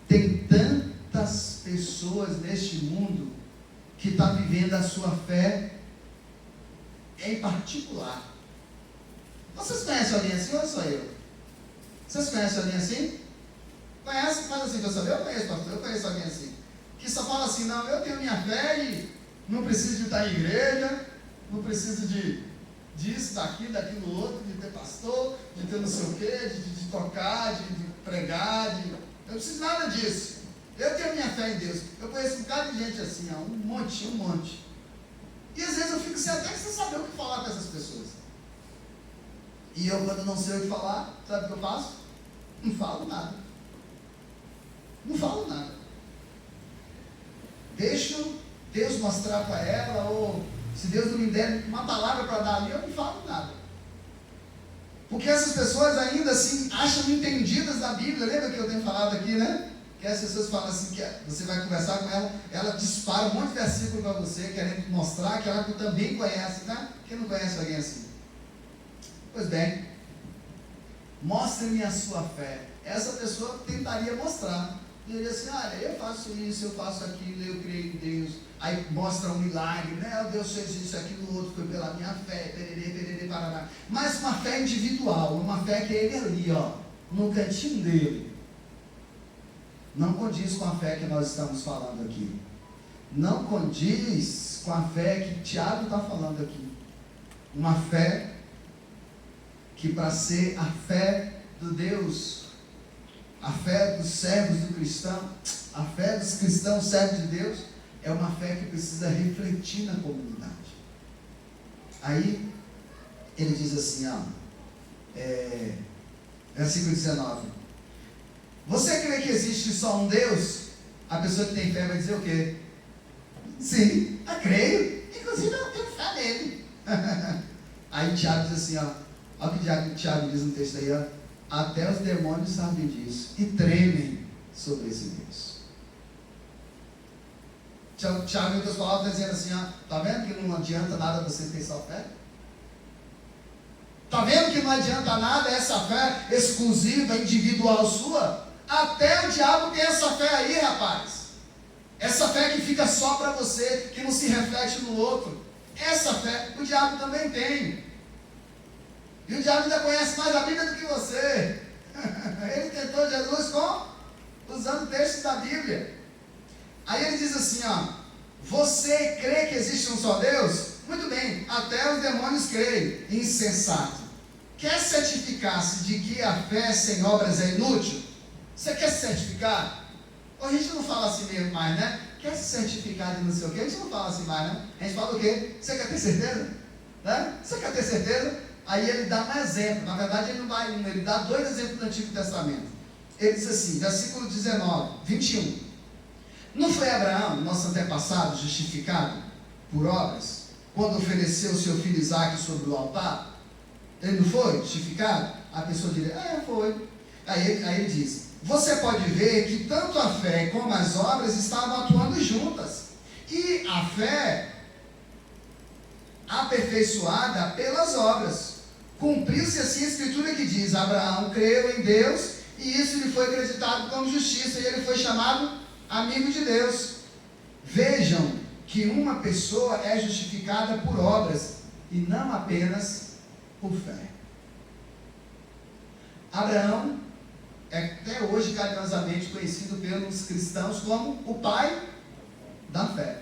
Tem tantas pessoas neste mundo que estão vivendo a sua fé em particular. Vocês conhecem alguém assim ou sou eu? Vocês conhecem alguém assim? Conhece? Faz assim, eu conheço, pastor, eu conheço alguém assim. Que só fala assim, não, eu tenho minha fé e não preciso de estar em igreja, não preciso disso, daquilo outro, de ter pastor, de ter não sei o quê, de tocar, de pregar, eu não preciso nada disso. Eu tenho minha fé em Deus. Eu conheço um bocado de gente assim, um monte. E às vezes eu fico até sem saber o que falar para essas pessoas. E eu, quando não sei o que falar, sabe o que eu faço? Não falo nada. Não falo nada. Deixo Deus mostrar para ela, ou se Deus não me der uma palavra para dar ali, eu não falo nada. Porque essas pessoas ainda assim acham entendidas da Bíblia. Lembra que eu tenho falado aqui, né? Que as pessoas falam assim, que você vai conversar com ela, ela dispara um monte de versículo para você, querendo mostrar que ela também conhece, né? Quem não conhece alguém assim? Pois bem, mostre-me a sua fé. Essa pessoa tentaria mostrar. E ele assim, olha, eu faço isso, eu faço aquilo, eu creio em Deus. Aí mostra um milagre, né? Deus fez isso, aquilo, outro, foi pela minha fé, pererê, parará. Mas uma fé individual, uma fé que ele ali, no cantinho dele. Não condiz com a fé que nós estamos falando aqui. Não condiz com a fé que Tiago está falando aqui. Uma fé que, para ser a fé do Deus, a fé dos servos do cristão, a fé dos cristãos servos de Deus, é uma fé que precisa refletir na comunidade. Aí, ele diz assim, versículo 19. Você crê que existe só um Deus? A pessoa que tem fé vai dizer o quê? Sim, eu creio. Inclusive eu tenho fé nele. Aí Tiago diz assim, olha o que Tiago diz no texto aí, até os demônios sabem disso e tremem sobre esse Deus. Tiago, em outras palavras, está dizendo assim, está vendo que não adianta nada você ter só fé? Está vendo que não adianta nada essa fé exclusiva, individual sua? Até o diabo tem essa fé aí, rapaz. Essa fé que fica só para você, que não se reflete no outro. Essa fé o diabo também tem. E o diabo ainda conhece mais a Bíblia do que você. Ele tentou Jesus usando textos da Bíblia. Aí ele diz assim, Você crê que existe um só Deus? Muito bem, até os demônios creem. Insensato. Quer certificar-se de que a fé sem obras é inútil? Você quer se certificar? A gente não fala assim mesmo mais, né? Quer se certificar de não sei o quê? A gente não fala assim mais, né? A gente fala o quê? Você quer ter certeza? Né? Você quer ter certeza? Aí ele dá um exemplo. Na verdade, ele não dá um, ele dá 2 exemplos do Antigo Testamento. Ele diz assim, versículo 19, 21. Não foi Abraão, nosso antepassado, justificado por obras, quando ofereceu seu filho Isaque sobre o altar? Ele não foi justificado? A pessoa diria, foi. Aí ele diz, você pode ver que tanto a fé como as obras estavam atuando juntas. E a fé aperfeiçoada pelas obras. Cumpriu-se assim a escritura que diz, Abraão creu em Deus e isso lhe foi acreditado como justiça e ele foi chamado amigo de Deus. Vejam que uma pessoa é justificada por obras e não apenas por fé. Abraão é até hoje carinhosamente conhecido pelos cristãos como o pai da fé.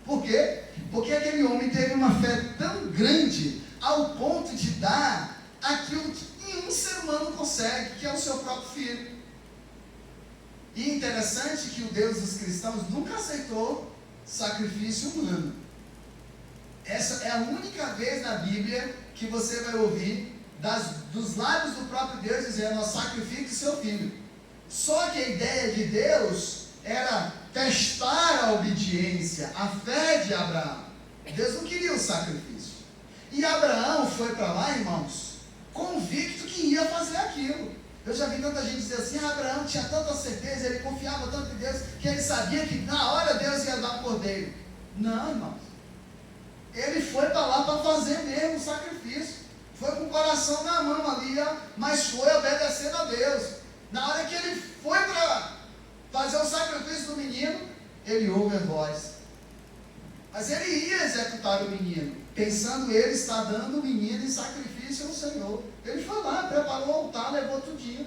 Por quê? Porque aquele homem teve uma fé tão grande ao ponto de dar aquilo que nenhum ser humano consegue, que é o seu próprio filho. E interessante que o Deus dos cristãos nunca aceitou sacrifício humano. Essa é a única vez na Bíblia que você vai ouvir dos lábios do próprio Deus dizendo, sacrifique seu filho. Só que a ideia de Deus era testar a obediência, a fé de Abraão. Deus não queria o sacrifício. E Abraão foi para lá, irmãos, convicto que ia fazer aquilo. Eu já vi tanta gente dizer assim, Abraão tinha tanta certeza, ele confiava tanto em Deus, que ele sabia que na hora Deus ia dar cordeiro. Não, irmãos. Ele foi para lá para fazer mesmo o sacrifício. Foi com o coração na mão ali, mas foi obedecendo a Deus. Na hora que ele foi para fazer o sacrifício do menino, ele ouve a voz. Mas ele ia executar o menino, pensando ele estar dando o menino em sacrifício ao Senhor. Ele foi lá, preparou o altar, levou tudinho.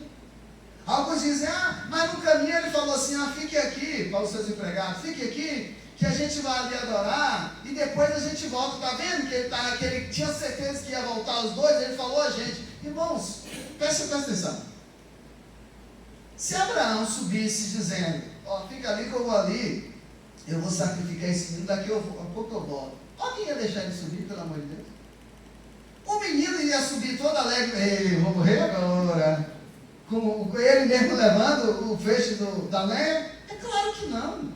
Alguns dizem, mas no caminho ele falou assim, fique aqui, para os seus empregados, fique aqui, que a gente vai ali adorar, e depois a gente volta. Está vendo que ele tinha certeza que ia voltar os dois? Ele falou a gente. Irmãos, presta atenção. Se Abraão subisse dizendo, fica ali que eu vou ali, eu vou sacrificar esse menino, daqui a pouco eu volto. Alguém ia deixar ele subir, pelo amor de Deus? O menino ia subir todo alegre, vou morrer agora, com ele mesmo levando o feixe da lenha? É claro que não.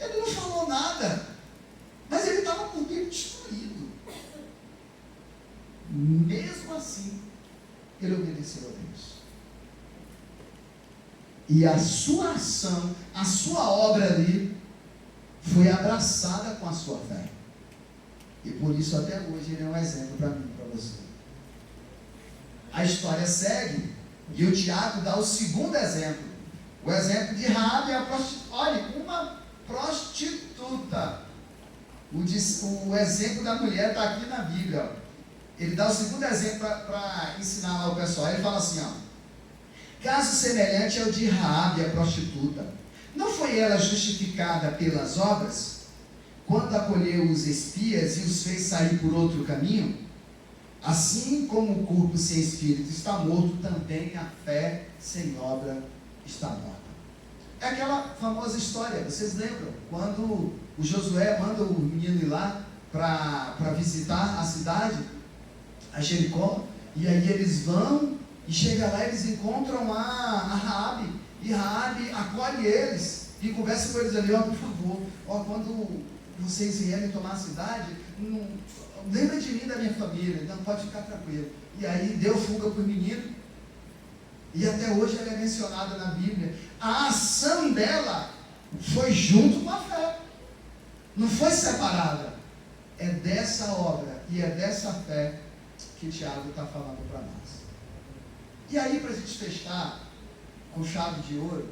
Ele não falou nada, mas ele estava por dentro destruído. Mesmo assim, ele obedeceu a Deus. E a sua ação, a sua obra ali, foi abraçada com a sua fé. E por isso até hoje ele é um exemplo para mim, para você. A história segue, e o Tiago dá o segundo exemplo. O exemplo de Raabe, olha, uma prostituta. O exemplo da mulher está aqui na Bíblia. Ele dá o segundo exemplo para ensinar lá o pessoal. Ele fala assim, caso semelhante ao de Raabe, a prostituta. Não foi ela justificada pelas obras, quando acolheu os espias e os fez sair por outro caminho? Assim como o corpo sem espírito está morto, também a fé sem obra está morta. É aquela famosa história, vocês lembram? Quando o Josué manda o menino ir lá para visitar a cidade, a Jericó, e aí eles vão, e chega lá, eles encontram a Raabe, e Raabe acolhe eles, e conversa com eles ali, por favor, quando vocês vierem tomar a cidade, lembra de mim, da minha família, então pode ficar tranquilo. E aí deu fuga para o menino, e até hoje ela é mencionada na Bíblia. A ação dela foi junto com a fé, não foi separada. É dessa obra e é dessa fé que Tiago está falando para nós. E aí, para a gente fechar com chave de ouro,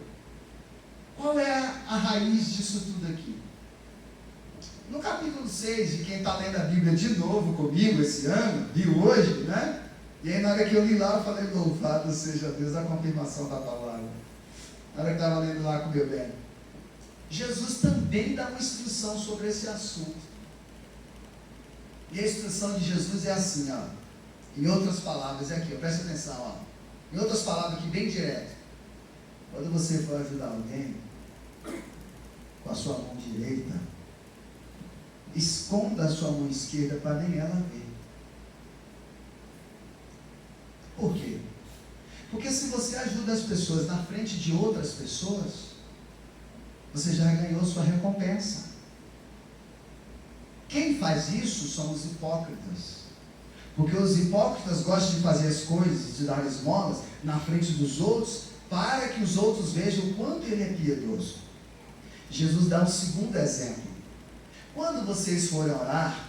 qual é a raiz disso tudo aqui? No capítulo 6, de quem está lendo a Bíblia de novo comigo esse ano, e hoje, né? E aí na hora que eu li lá, eu falei, louvado seja Deus, a confirmação da palavra. Na hora que eu estava lendo lá com o meu bem. Jesus também dá uma instrução sobre esse assunto. E a instrução de Jesus é assim, ó. Em outras palavras, é aqui, ó, presta atenção, ó. Em outras palavras aqui, bem direto. Quando você for ajudar alguém com a sua mão direita, esconda a sua mão esquerda para nem ela ver. Por quê? Porque se você ajuda as pessoas na frente de outras pessoas, você já ganhou sua recompensa. Quem faz isso são os hipócritas. Porque os hipócritas gostam de fazer as coisas, de dar esmolas na frente dos outros, para que os outros vejam o quanto ele é piedoso. Jesus dá um segundo exemplo. Quando vocês forem orar,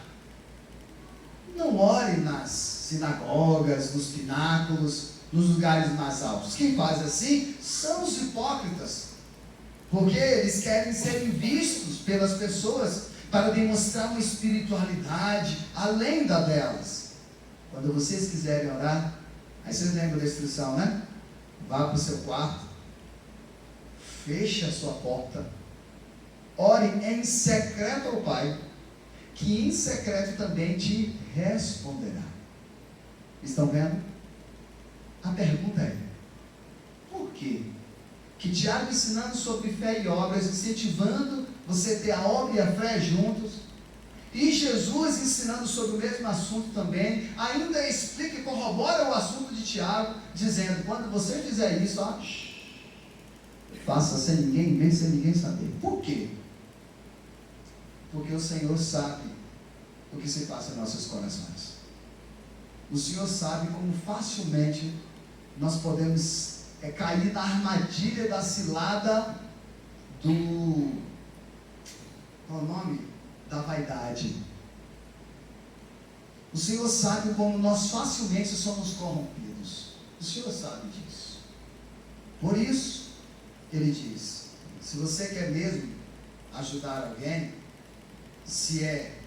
não ore nas sinagogas, nos pináculos, nos lugares mais altos. Quem faz assim são os hipócritas, porque eles querem serem vistos pelas pessoas para demonstrar uma espiritualidade além da delas. Quando vocês quiserem orar, aí vocês lembram da instrução, né? Vá para o seu quarto, feche a sua porta, ore em secreto ao Pai, que em secreto também te responderá. Estão vendo? A pergunta é: por quê? Que Tiago, ensinando sobre fé e obras, incentivando você a ter a obra e a fé juntos, e Jesus ensinando sobre o mesmo assunto também, ainda explica e corrobora o assunto de Tiago, dizendo: quando você fizer isso, ó, faça sem ninguém ver, sem ninguém saber. Por quê? Porque o Senhor sabe o que se passa em nossos corações. O Senhor sabe como facilmente nós podemos cair na armadilha da cilada do... qual é o nome? Da vaidade. O Senhor sabe como nós facilmente somos corrompidos. O Senhor sabe disso. Por isso, Ele diz: se você quer mesmo ajudar alguém, se é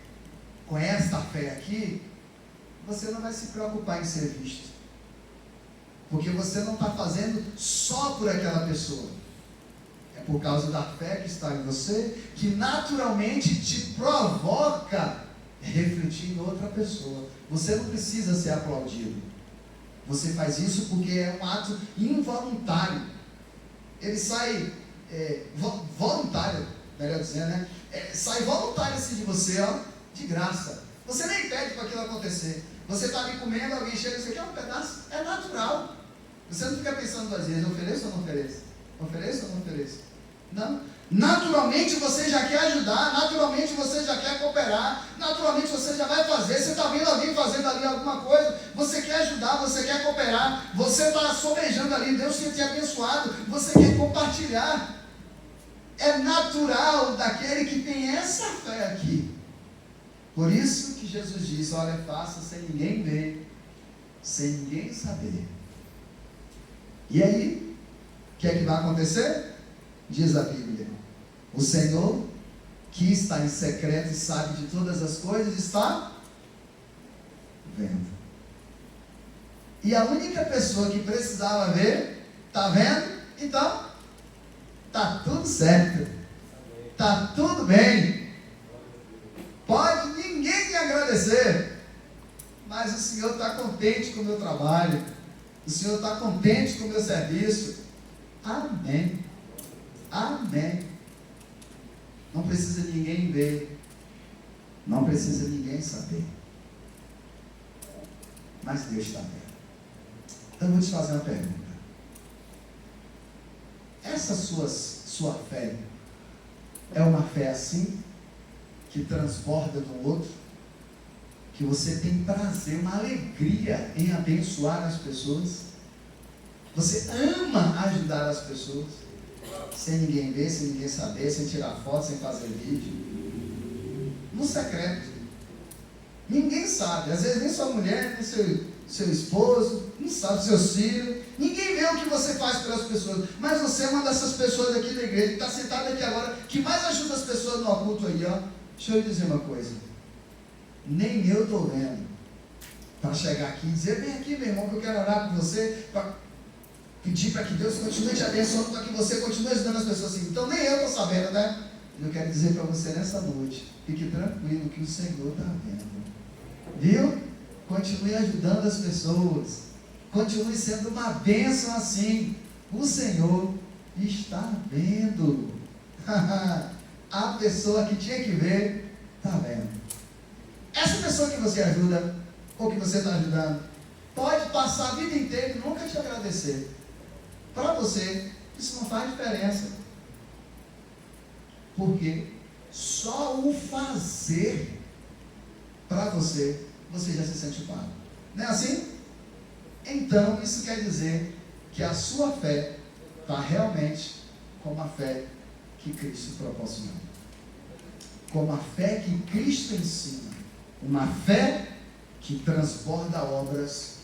com esta fé aqui, você não vai se preocupar em ser visto, porque você não está fazendo só por aquela pessoa. É por causa da fé que está em você, que naturalmente te provoca refletir em outra pessoa. Você não precisa ser aplaudido. Você faz isso porque é um ato involuntário. Ele sai voluntário, melhor dizendo, né? Sai voluntário assim de você, ó, de graça. Você nem pede para aquilo acontecer. Você está ali comendo, alguém chega e você quer um pedaço, é natural. Você não fica pensando duas vezes: ofereço ou não ofereço? Ofereço ou não ofereço? Não. Naturalmente você já quer ajudar, naturalmente você já quer cooperar, naturalmente você já vai fazer. Você está vendo alguém fazendo ali alguma coisa, você quer ajudar, você quer cooperar, você está sobejando ali, Deus tem te abençoado, você quer compartilhar. É natural daquele que tem essa fé aqui. Por isso que Jesus diz: olha, faça sem ninguém ver, sem ninguém saber. E aí, o que é que vai acontecer? Diz a Bíblia: o Senhor, que está em secreto e sabe de todas as coisas, está vendo. E a única pessoa que precisava ver, está vendo? Então, está tudo certo, está tudo bem. Pode ninguém me agradecer, mas o Senhor está contente com o meu trabalho, o Senhor está contente com o meu serviço. Amém. Amém. Não precisa ninguém ver, não precisa ninguém saber, mas Deus está vendo. Então eu vou te fazer uma pergunta: essa sua fé é uma fé assim, que transborda no outro, que você tem prazer, uma alegria em abençoar as pessoas, você ama ajudar as pessoas, sem ninguém ver, sem ninguém saber, sem tirar foto, sem fazer vídeo, no secreto? Ninguém sabe, às vezes nem sua mulher, nem seu esposo, não sabe, seus filhos, ninguém vê o que você faz pelas pessoas, mas você é uma dessas pessoas aqui da igreja, que está sentada aqui agora, que mais ajuda as pessoas no oculto aí, ó. Deixa eu lhe dizer uma coisa: nem eu estou vendo para chegar aqui e dizer: vem aqui, meu irmão, que eu quero orar com você. pedir para que Deus continue te abençoando, para que você continue ajudando as pessoas assim. Então nem eu estou sabendo, né? Eu quero dizer para você nessa noite, fique tranquilo que o Senhor está vendo. Viu? Continue ajudando as pessoas. Continue sendo uma bênção assim. O Senhor está vendo. A pessoa que tinha que ver, está vendo. Essa pessoa que você ajuda, ou que você está ajudando, pode passar a vida inteira e nunca te agradecer. Para você, isso não faz diferença. Porque só o fazer para você já se sente pago. Não é assim? Então, isso quer dizer que a sua fé está realmente como a fé que Cristo proporcionou. Como a fé que Cristo ensina. Uma fé que transborda obras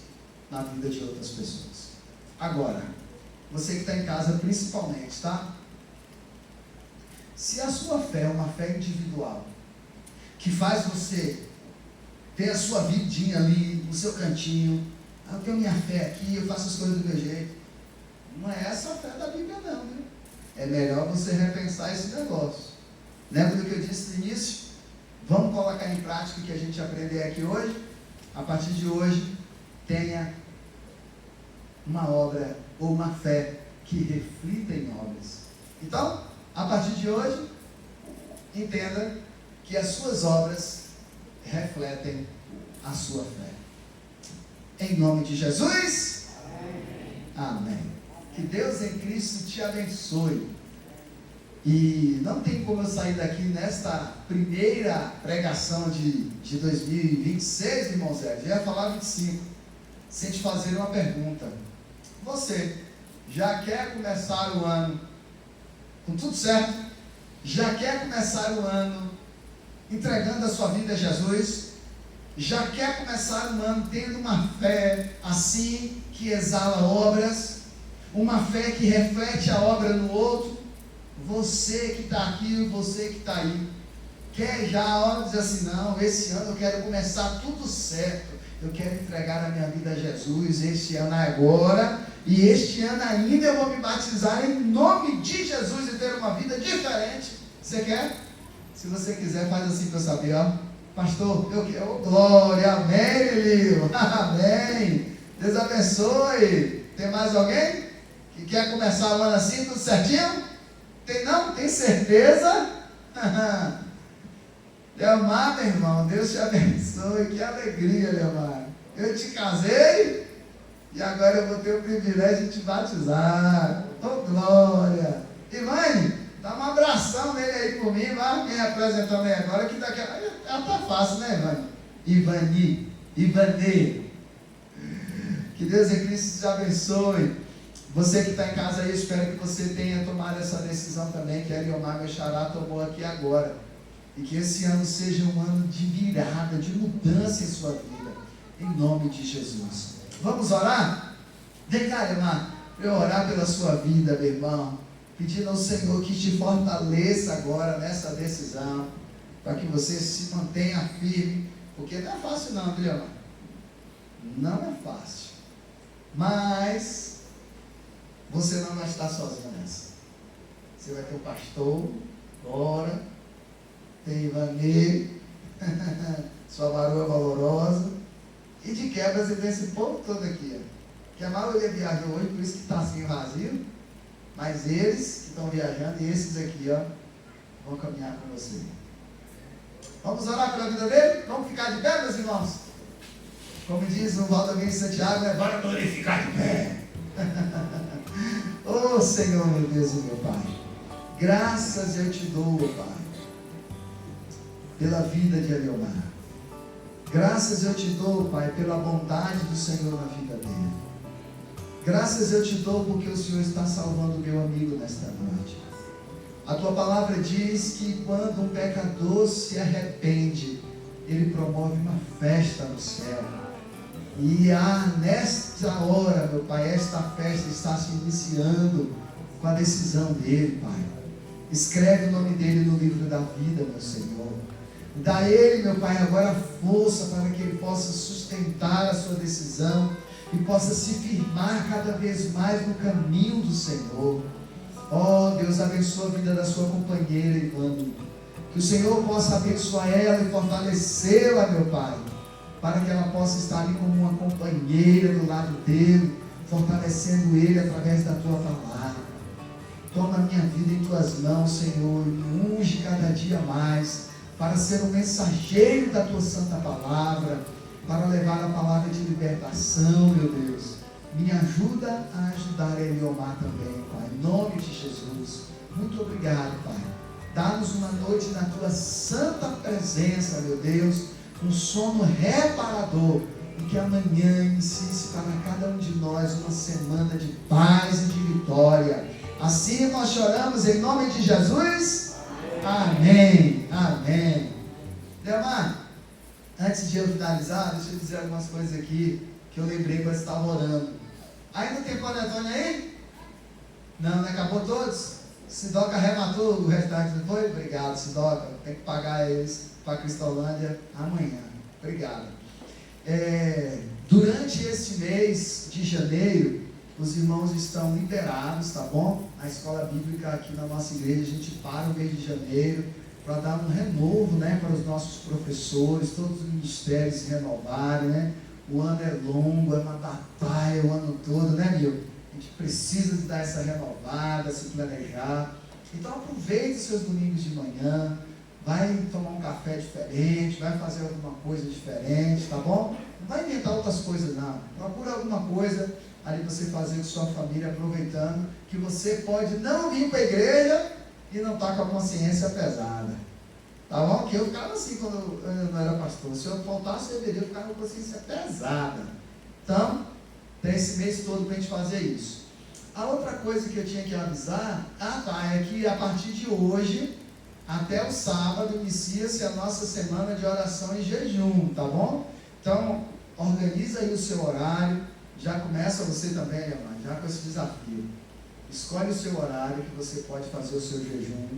na vida de outras pessoas. Agora, você que está em casa principalmente, tá? Se a sua fé é uma fé individual, que faz você ter a sua vidinha ali, no seu cantinho, eu tenho minha fé aqui, eu faço as coisas do meu jeito. Não é essa a fé da Bíblia não, né? É melhor você repensar esse negócio. Lembra do que eu disse no início? Vamos colocar em prática o que a gente aprender aqui hoje? A partir de hoje, tenha uma obra ou uma fé que reflita em obras. Então, a partir de hoje, entenda que as suas obras refletem a sua fé. Em nome de Jesus, amém. Que Deus em Cristo te abençoe. E não tem como eu sair daqui nesta primeira pregação de 2026, irmão Zé, já ia falar 25, sem te fazer uma pergunta. Você já quer começar o ano com tudo certo? Já quer começar o ano entregando a sua vida a Jesus? Já quer começar o ano tendo uma fé assim que exala obras? Uma fé que reflete a obra no outro? Você que está aqui, você que está aí, quer já a hora de dizer assim, não, esse ano eu quero começar tudo certo, eu quero entregar a minha vida a Jesus, este ano agora, e este ano ainda eu vou me batizar em nome de Jesus e ter uma vida diferente. Você quer? Se você quiser, faz assim para eu saber, ó. Pastor, eu quero, oh, glória, amém, Lio, amém, Deus abençoe. Tem mais alguém que quer começar o ano assim, tudo certinho? Tem não? Tem certeza? Leomar, meu irmão, Deus te abençoe, que alegria, Leomar. Eu te casei e agora eu vou ter o privilégio de te batizar. Oh, glória! Ivane, dá um abração nele aí por mim, vai me apresentando aí agora, que daqui a... Ela tá fácil, né, Ivane? Ivane. Que Deus em Cristo te abençoe. Você que está em casa aí, eu espero que você tenha tomado essa decisão também, que a Eliomar Mechará tomou aqui agora. E que esse ano seja um ano de virada, de mudança em sua vida. Em nome de Jesus. Vamos orar? Vem cá, Eliomar, para eu orar pela sua vida, meu irmão. Pedindo ao Senhor que te fortaleça agora nessa decisão. Para que você se mantenha firme. Porque não é fácil não, viu, Eliomar? Não é fácil. Mas você não vai estar sozinho nessa. Você vai ter o pastor, Dora, tem Ivani, sua varoa valorosa, e de quebra você tem esse povo todo aqui, ó. Que a maioria viajou hoje, por isso que está assim vazio, mas eles que estão viajando, e esses aqui, ó, vão caminhar com você. Vamos orar pela vida dele? Vamos ficar de pé, meus irmãos? Como diz o Valdomiro Santiago, né? Bora glorificar de pé. Oh Senhor, meu Deus e meu Pai, graças eu te dou, Pai, pela vida de Eliomar. Graças eu te dou, Pai, pela bondade do Senhor na vida dele. Graças eu te dou porque o Senhor está salvando o meu amigo nesta noite. A tua palavra diz que quando um pecador se arrepende, ele promove uma festa no céu. E nesta hora, meu Pai, esta festa está se iniciando com a decisão dele, Pai. Escreve o nome dele no livro da vida, meu Senhor. Dá a ele, meu Pai, agora força para que ele possa sustentar a sua decisão, e possa se firmar cada vez mais no caminho do Senhor. Ó Deus, abençoa a vida da sua companheira Ivana. Que o Senhor possa abençoar ela e fortalecê-la, meu Pai, para que ela possa estar ali como uma companheira do lado dele, fortalecendo ele através da tua palavra. Toma a minha vida em tuas mãos, Senhor, e me unge cada dia mais para ser um mensageiro da tua santa palavra, para levar a palavra de libertação, meu Deus. Me ajuda a ajudar a Eliomar também, Pai, em nome de Jesus. Muito obrigado, Pai. Dá-nos uma noite na tua santa presença, meu Deus, um sono reparador, e que amanhã inicie para cada um de nós uma semana de paz e de vitória. Assim nós choramos em nome de Jesus. Amém. Amém. Eliomar, antes de eu finalizar, deixa eu dizer algumas coisas aqui que eu lembrei quando estava orando. Ainda tem panetone aí? Não, né? Acabou todos? Sidoca arrematou o restante, não foi? Obrigado, Sidoca. Tem que pagar eles para a Cristolândia amanhã. Obrigado. Durante este mês de janeiro, os irmãos estão liberados, tá bom? A escola bíblica aqui na nossa igreja, a gente para o mês de janeiro para dar um renovo, né, para os nossos professores, todos os ministérios se renovarem, né? O ano é longo, é uma batalha o ano todo, né, meu? A gente precisa de dar essa renovada, se planejar. Então aproveite os seus domingos de manhã, vai tomar um café diferente, vai fazer alguma coisa diferente, tá bom? Não vai inventar outras coisas não. Procura alguma coisa ali você fazer com sua família, aproveitando que você pode não vir para a igreja e não estar com a consciência pesada. Tá bom? Que eu ficava assim quando eu não era pastor. Se eu faltasse, eu deveria ficar com a consciência pesada. Então, tem esse mês todo para a gente fazer isso. A outra coisa que eu tinha que avisar, é que a partir de hoje, até o sábado, inicia-se a nossa semana de oração e jejum, tá bom? Então, organiza aí o seu horário, já começa você também, Eliomar, já com esse desafio. Escolhe o seu horário que você pode fazer o seu jejum,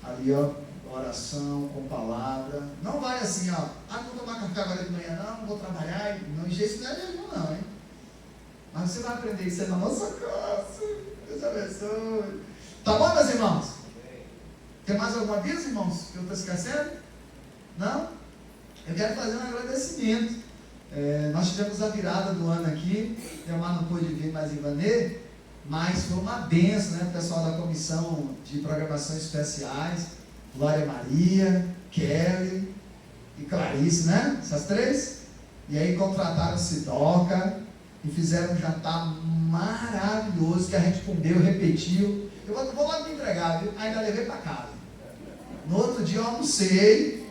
ali ó, oração, com palavra. Não vai assim, ó, não vou tomar café agora de manhã, não vou trabalhar, não, isso não é jejum não, hein? Mas você vai aprender isso aí na nossa casa. Deus abençoe. Tá bom, meus irmãos? Tem mais alguma aviso, irmãos, que eu estou esquecendo? Não? Eu quero fazer um agradecimento. Nós tivemos a virada do ano aqui. Eliomar não pôde vir mais em Vanê, mas foi uma benção, né? O pessoal da comissão de programações especiais, Glória Maria, Kelly e Clarice, né? Essas três. E aí contrataram Sidoca e fizeram um jantar maravilhoso que a gente comeu, repetiu. Eu vou lá me entregar, viu? Ainda levei para casa. No outro dia eu almocei,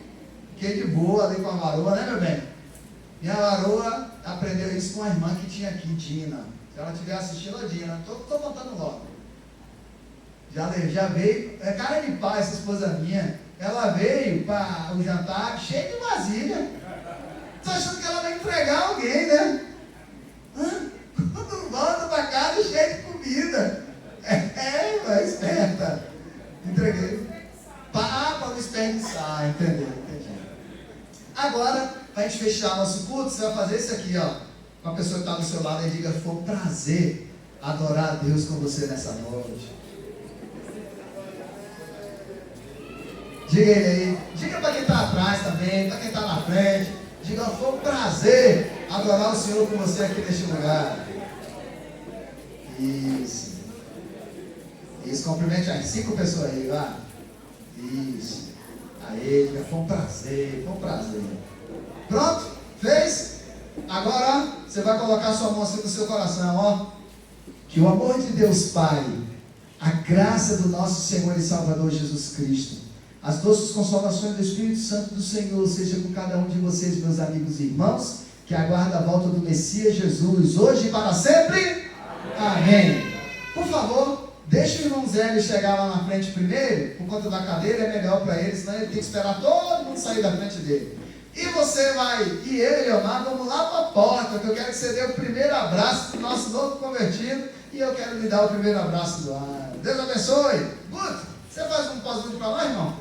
fiquei de boa ali com a varoa, né, meu bem? Minha varoa aprendeu isso com a irmã que tinha aqui, Dina. Se ela estiver assistindo, a Dina, estou contando logo. Já veio, é cara de pau essa esposa minha. Ela veio para o jantar cheio de vasilha. Tô achando que ela vai entregar alguém, né? Quando volta para casa cheio de comida. Vai esperta. Entreguei. Para não desperdiçar, entendeu? Entendi. Agora, para a gente fechar nosso culto, você vai fazer isso aqui, ó. Com a pessoa que está do seu lado e diga: foi um prazer adorar a Deus com você nessa noite. Diga ele aí. Diga para quem está atrás também, para quem está na frente. Diga: foi um prazer adorar o Senhor com você aqui neste lugar. Isso. Isso, cumprimente as 5 pessoas aí, vai. Isso. Aí, foi um prazer, foi um prazer. Pronto? Fez? Agora, ó, você vai colocar sua mão assim no seu coração, ó. Que o amor de Deus Pai, a graça do nosso Senhor e Salvador Jesus Cristo, as doces consolações do Espírito Santo do Senhor seja com cada um de vocês, meus amigos e irmãos, que aguarda a volta do Messias Jesus, hoje e para sempre. Amém. Por favor, deixa o irmão Zélio chegar lá na frente primeiro, por conta da cadeira, é melhor para ele, senão ele tem que esperar todo mundo sair da frente dele. E você vai, e eu e Eliomar, vamos lá para a porta, que eu quero que você dê o primeiro abraço do nosso novo convertido, e eu quero lhe dar o primeiro abraço do ano. Deus abençoe. Guto, você faz um pós-vídeo para lá, irmão?